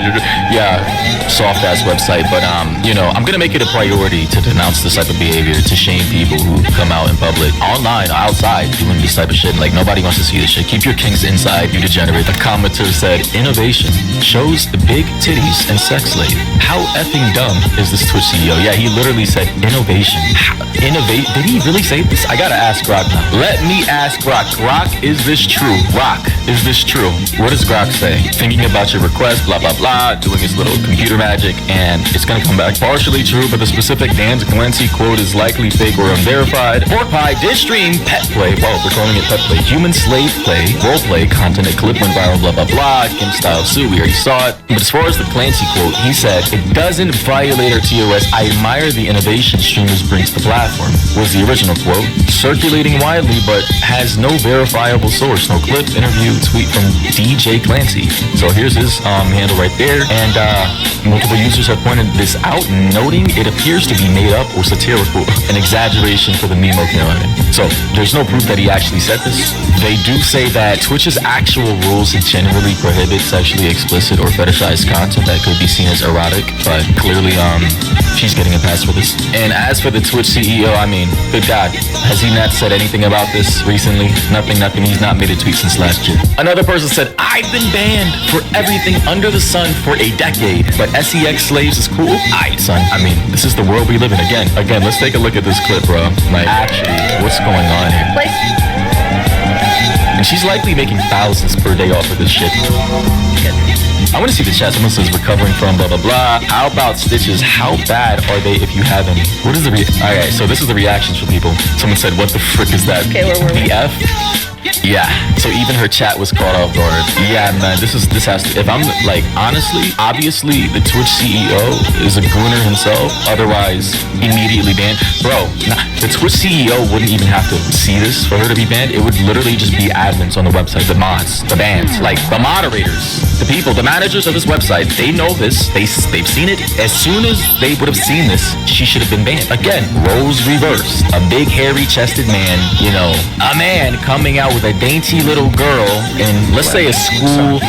yeah, soft ass website, but you know, I'm gonna make it a priority to denounce this type of behavior, to shame people who come out in public, online, outside, doing this type of shit. Like, nobody wants to see this shit. Keep your kinks inside, you degenerate. The commenter said, said, innovation shows big titties and sex slave. How effing dumb is this Twitch CEO? Yeah, he literally said innovation. Innovate? Did he really say this? I gotta ask Grok now. Let me ask Grok. Grok, is this true? Grok, is this true? What does Grok say? Thinking about your request, blah, blah, blah, doing his little computer magic, and it's gonna come back partially true, but the specific Dan Clancy quote is likely fake or unverified. Pork Pie did stream pet play. Well, we're calling it pet play. Human slave play, role play, content, a clip went viral, blah, blah, blah. Kim Style Sue, we already saw it. But as far as the Clancy quote, he said, it doesn't violate our TOS. I admire the innovation streamers bring to the platform, was the original quote. Circulating widely, but has no verifiable source. No clip, interview, tweet from DJ Clancy. So here's his handle right there. And multiple users have pointed this out, noting it appears to be made up or satirical, an exaggeration for the meme of So there's no proof that he actually said this. They do say that Twitch's actual rules generally prohibit sexually explicit or fetishized content that could be seen as erotic, but clearly she's getting a pass for this. And as for the Twitch CEO, I mean, good God, has he not said anything about this recently? Nothing. He's not made a tweet since last year. Another person said, I've been banned for everything under the sun for a decade, but SEX slaves is cool? Aight, son. I mean, this is the world we live in. Again, let's take a look at this clip, bro. Like, actually, what's going on here? And she's likely making thousands per day off of this shit. I want to see the chat. Someone says recovering from blah, blah, blah. How about stitches? How bad are they if you have any? What is the Alright, so this is the reactions from people. Someone said, what the frick is that? Okay, where were we? BF? Yeah, so even her chat was caught off guard. Yeah, man, this has to, if I'm like, honestly, obviously the Twitch CEO is a gooner himself, otherwise immediately banned. Bro, the Twitch CEO wouldn't even have to see this for her to be banned. It would literally just be admins on the website, the mods, the bans, like the moderators, the people, the managers of this website. They know this, they've seen it. As soon as they would have seen this, she should have been banned. Again, roles reversed. A big hairy chested man, a man coming out with a dainty little girl in, let's say, a school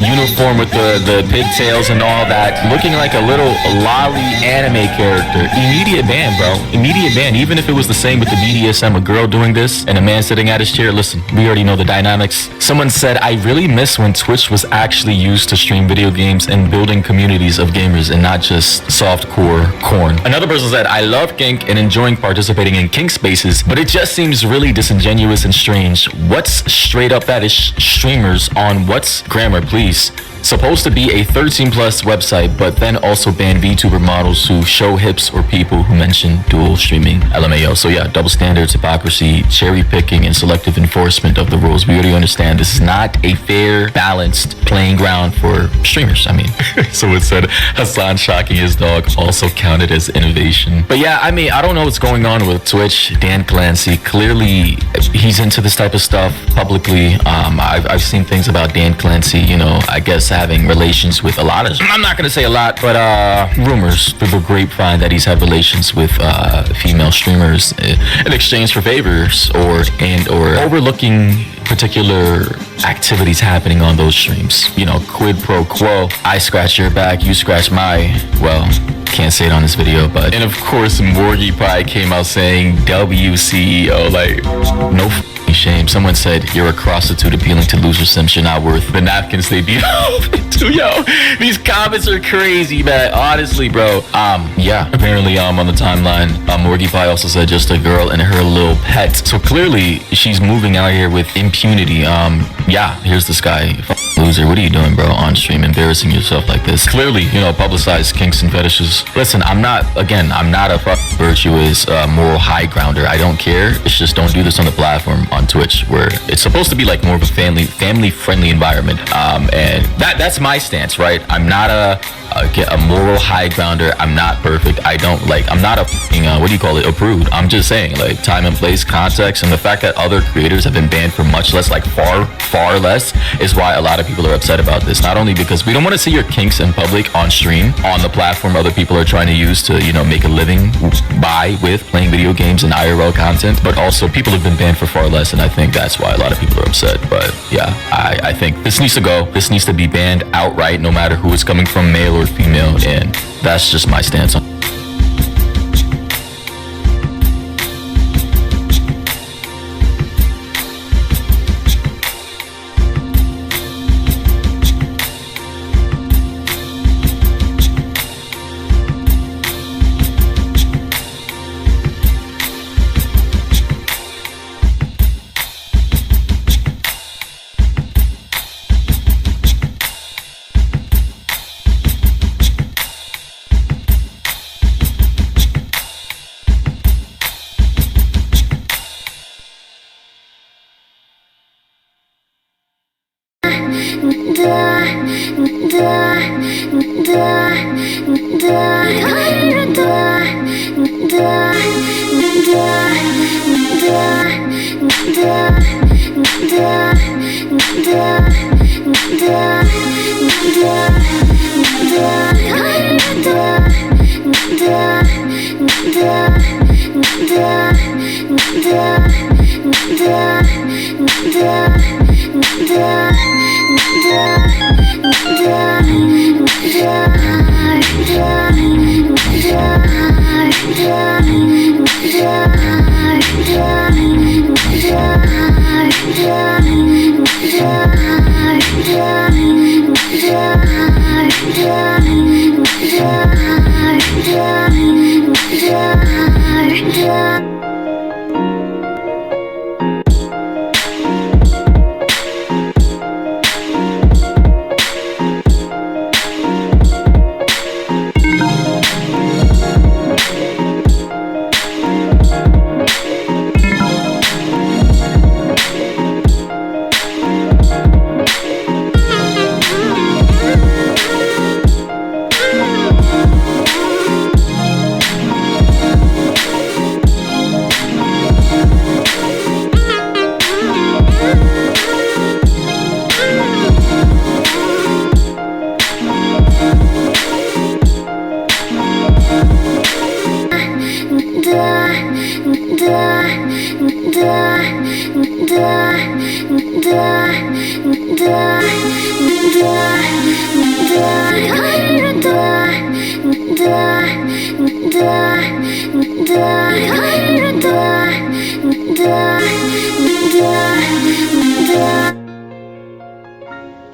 uniform with the pigtails and all that, looking like a little lolly anime character. Immediate ban, bro. Immediate ban. Even if it was the same with the BDSM, a girl doing this and a man sitting at his chair. Listen, we already know the dynamics. Someone said, I really miss when Twitch was actually used to stream video games and building communities of gamers and not just softcore corn. Another person said, I love kink and enjoying participating in kink spaces, but it just seems really disingenuous and strange. What's straight up that is streamers on what's grammar, please? Supposed to be a 13 plus website, but then also ban VTuber models who show hips or people who mention dual streaming. LMAO. So yeah, double standards, hypocrisy, cherry picking, and selective enforcement of the rules. We already understand this is not a fair, balanced playing ground for streamers. I mean, so it said Hassan shocking his dog also counted as innovation. But yeah, I mean, I don't know what's going on with Twitch. Dan Clancy, clearly he's into this type of stuff publicly. I've seen things about Dan Clancy, I guess having relations with a lot of, I'm not gonna say a lot, but rumors through the grapevine that he's had relations with female streamers in exchange for favors or overlooking particular activities happening on those streams. Quid pro quo. I scratch your back, you scratch my, can't say it on this video, but, and of course Morgie Pie came out saying WCEO, like, no shame. Someone said, you're a prostitute appealing to loser simps, you're not worth the napkins they beat off into. Yo, these comments are crazy, man. Honestly, bro. Yeah, apparently on the timeline, Morgie Pie also said just a girl and her little pet. So clearly she's moving out here with impunity. Yeah, here's this guy. Loser, what are you doing, bro, on stream, embarrassing yourself like this? Clearly, publicize kinks and fetishes. Listen, I'm not a virtuous moral high grounder. I don't care. It's just don't do this on the platform on Twitch, where it's supposed to be like more of a family friendly environment. And that's my stance, right? I'm not a moral high grounder. I'm not perfect. I'm not a prude. I'm just saying, like, time and place, context, and the fact that other creators have been banned for much less, like far less, is why a lot of people are upset about this. Not only because we don't want to see your kinks in public on stream, on the platform other people are trying to use to, make a living with playing video games and IRL content, but also people have been banned for far less, and I think that's why a lot of people are upset. But yeah, I think this needs to go. This needs to be banned outright, no matter who it's coming from, male or female, and that's just my stance on it.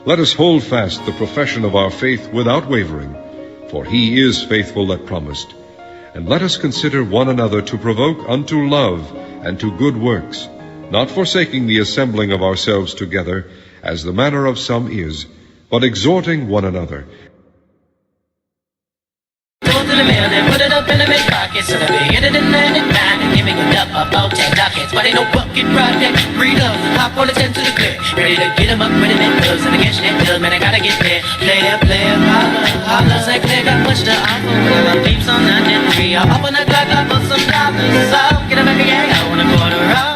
Let us hold fast the profession of our faith without wavering, for he is faithful that promised. And let us consider one another to provoke unto love and to good works, not forsaking the assembling of ourselves together, as the manner of some is, but exhorting one another. Go to the mail and put it up in the mid pocket, so that we get it in 99 and give me a dub about 10 ducats. But ain't no bucket project, breathe up, hop on the 10 to the clip, ready to get 'em up with it in gloves and against that dub, man, I gotta get there. Player, holla, say they got much to offer. Well, I'm deep on 93, I'll hop on the clock, I'll put some dollars up, get 'em back again, I want a quarter up.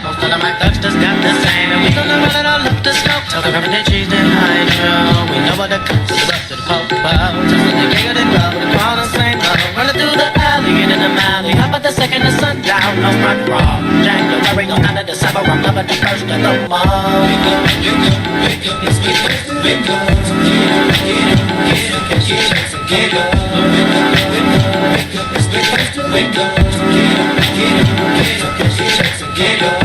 Most of my thugs just got the same, and we gonna run it all up the smoke. Tell the reverend cheese and hydro. We know what the cops is up to the pope out. Just in the gig of the club with the crown and same love. Running through the alley and in the alley. How about the second of sundown? No front raw. January on 9th of December. I'm loving the first of the month. Wake up, wake up, it's wake up, wake up. Get up, wake up, wake up, it's wake up, wake up. Get up,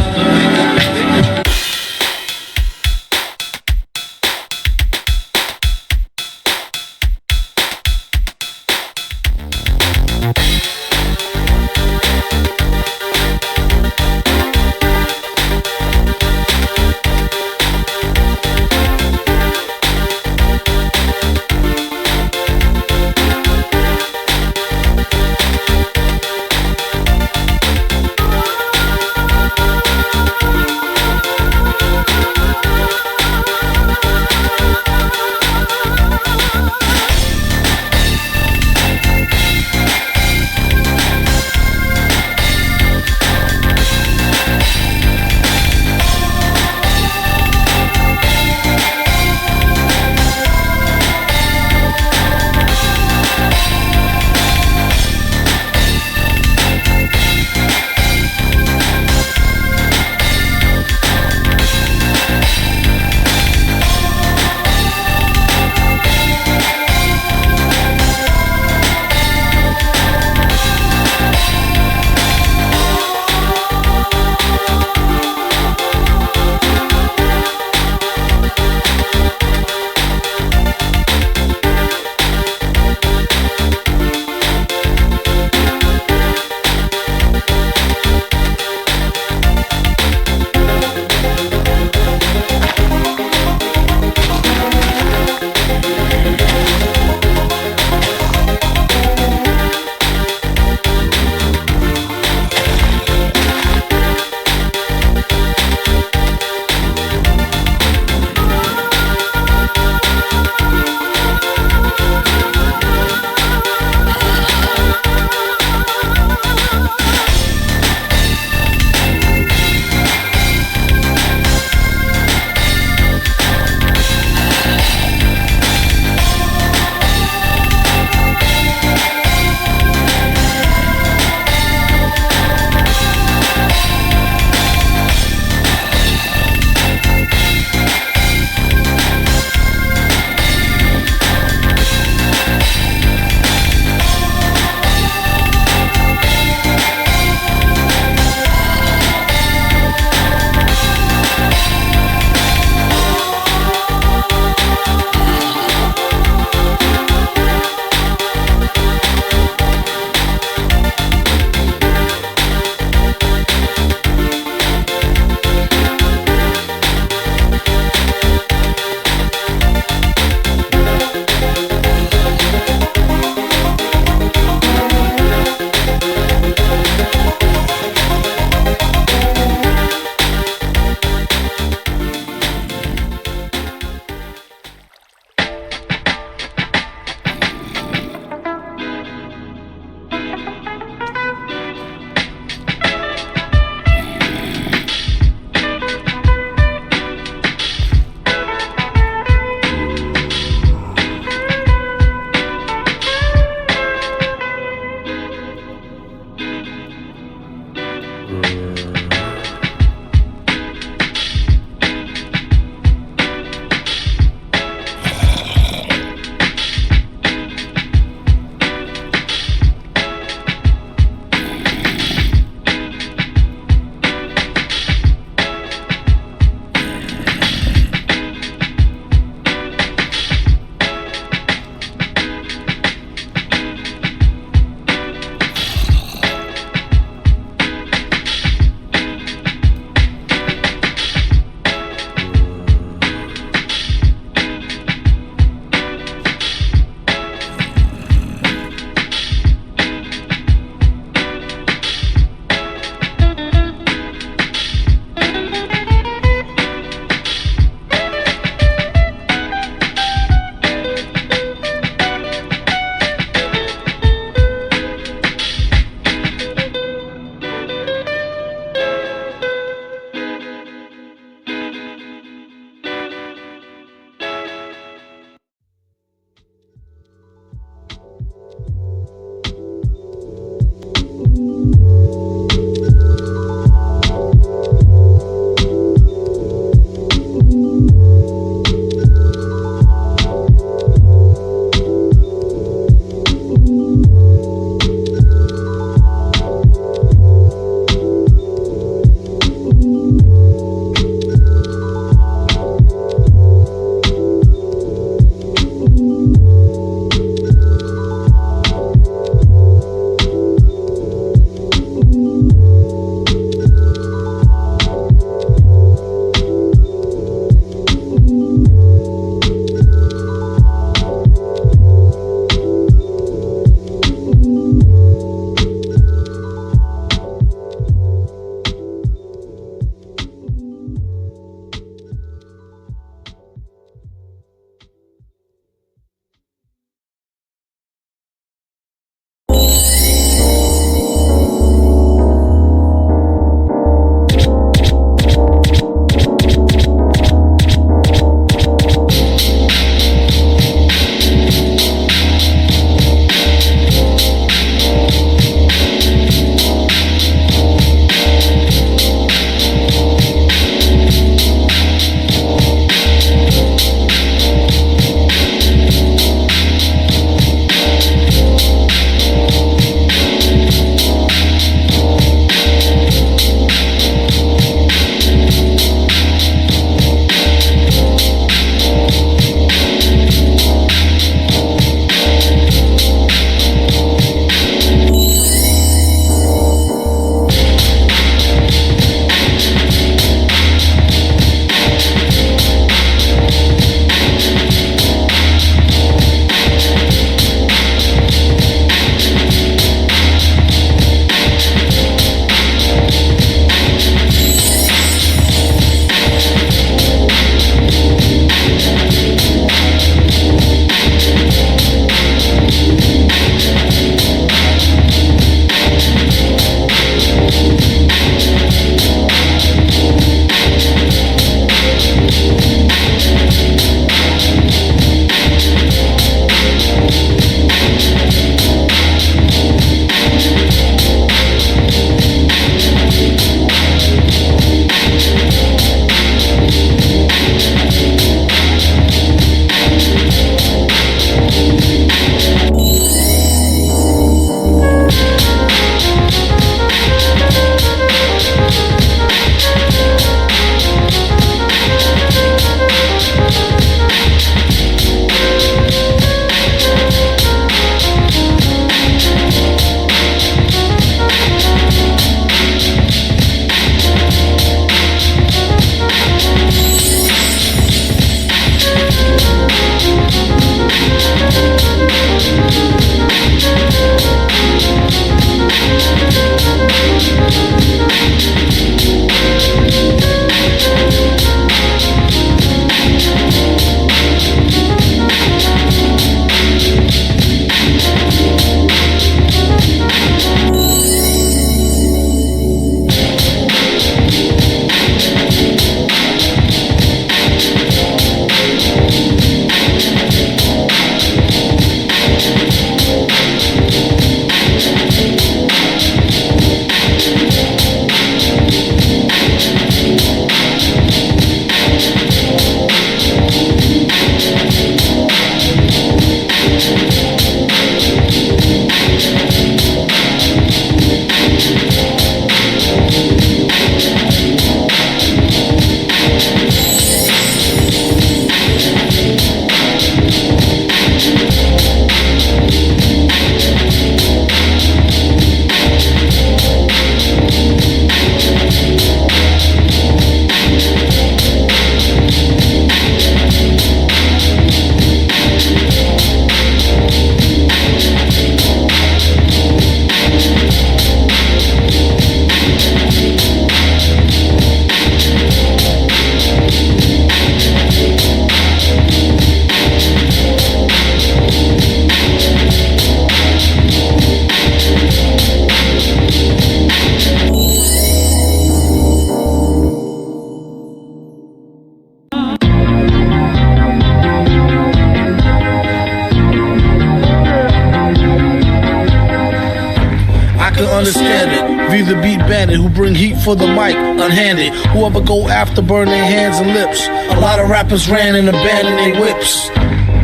understand it. Be the beat bandit who bring heat for the mic, unhanded. Whoever go after burn their hands and lips. A lot of rappers ran and abandoned their whips.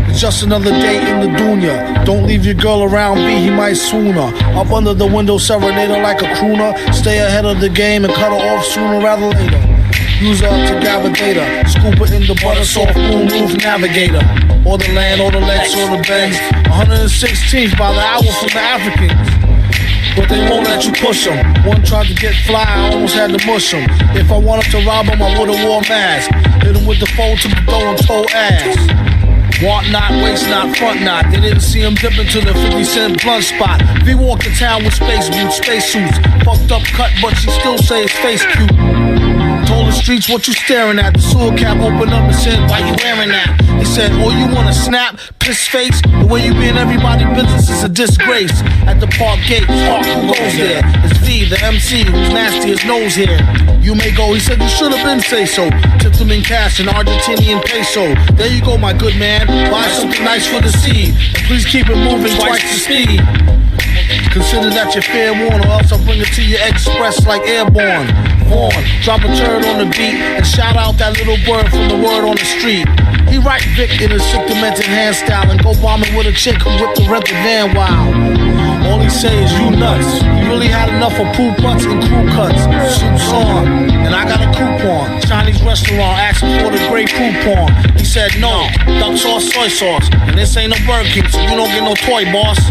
It's just another day in the dunya. Don't leave your girl around B, he might swoon her. Up under the window, serenade her like a crooner. Stay ahead of the game and cut her off sooner rather later. Use her up to Gavadator. Scoop her in the butter soft moon roof navigator. Or the land, or the Lex, or the Benz. 116th by the hour from the Africans. But they won't let you push them. One tried to get fly, I almost had to mush him. If I wanted to rob him, I would've wore a mask. Hit him with the fold to the door and toe ass. Want not, waist not, front not. They didn't see him dip into the 50-cent blunt spot. V walked to town with space boots, space suits. Fucked up cut, but she still say his face cute. Told the streets what you staring at. The sewer cap opened up and said, why you wearing that? He said, oh, you wanna snap? Piss face? The way you be in everybody's business is a disgrace. At the park gate, Park, who goes there? It's V, the MC, who's nasty as nose hair. You may go, he said, you should've been say so. Tipped him in cash, an Argentinian peso. There you go, my good man. Buy something nice for the seed. And please keep it moving twice the speed. Consider that your fair warn, or else I'll bring it to you express like airborne. Horn, drop a turd on the beat, and shout out that little bird from the word on the street. He write Vic in a sick demented hand style and go bombing with a chick who whipped the rented van wild. All he say is you nuts. You really had enough of poop butts and crew cuts. Soup's on, and I got a coupon. Chinese restaurant asking for the great coupon. He said no, duck sauce, soy sauce. And this ain't no Burger King, so you don't get no toy, boss.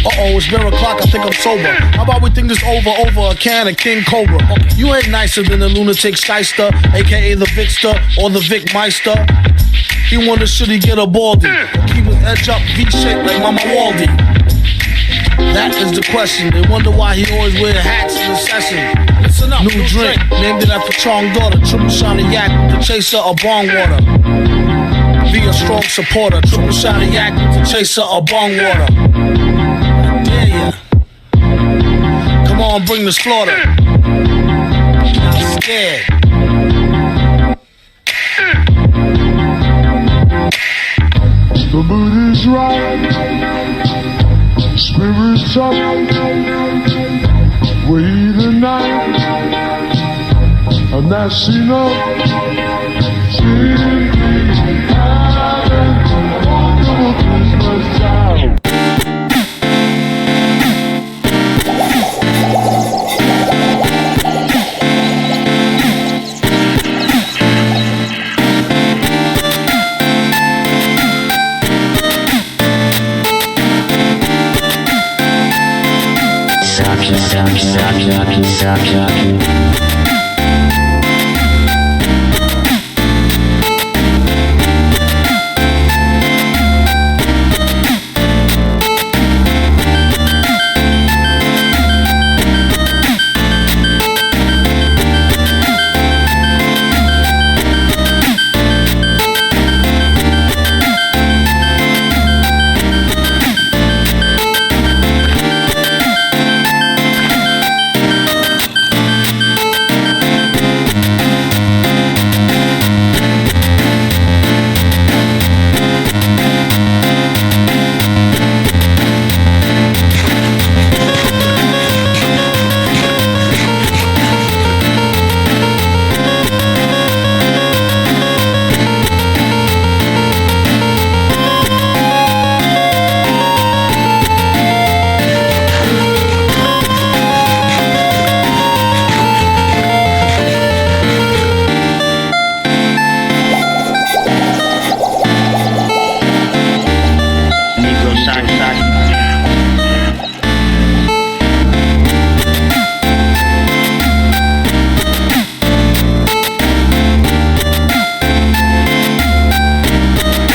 Uh-oh, it's mirror o'clock, I think I'm sober. How about we think this over a can of King Cobra? You ain't nicer than the lunatic shyster, aka the Vicster or the Vic Meister. He wonders should he get a baldy, or keep his edge up V-shaped like Mama Waldy. That is the question. They wonder why he always wear hats in the session. Listen up, new drink, named it after Chong daughter. Triple shot of yak, the chaser of bong water. Be a strong supporter. Triple shot of yak, the chaser of bong water. Yeah. Come on, bring the slaughter. Not scared. The mood is right, spirits up, wait the night, and that's enough. Simply having a wonderful Christmas time. Stop.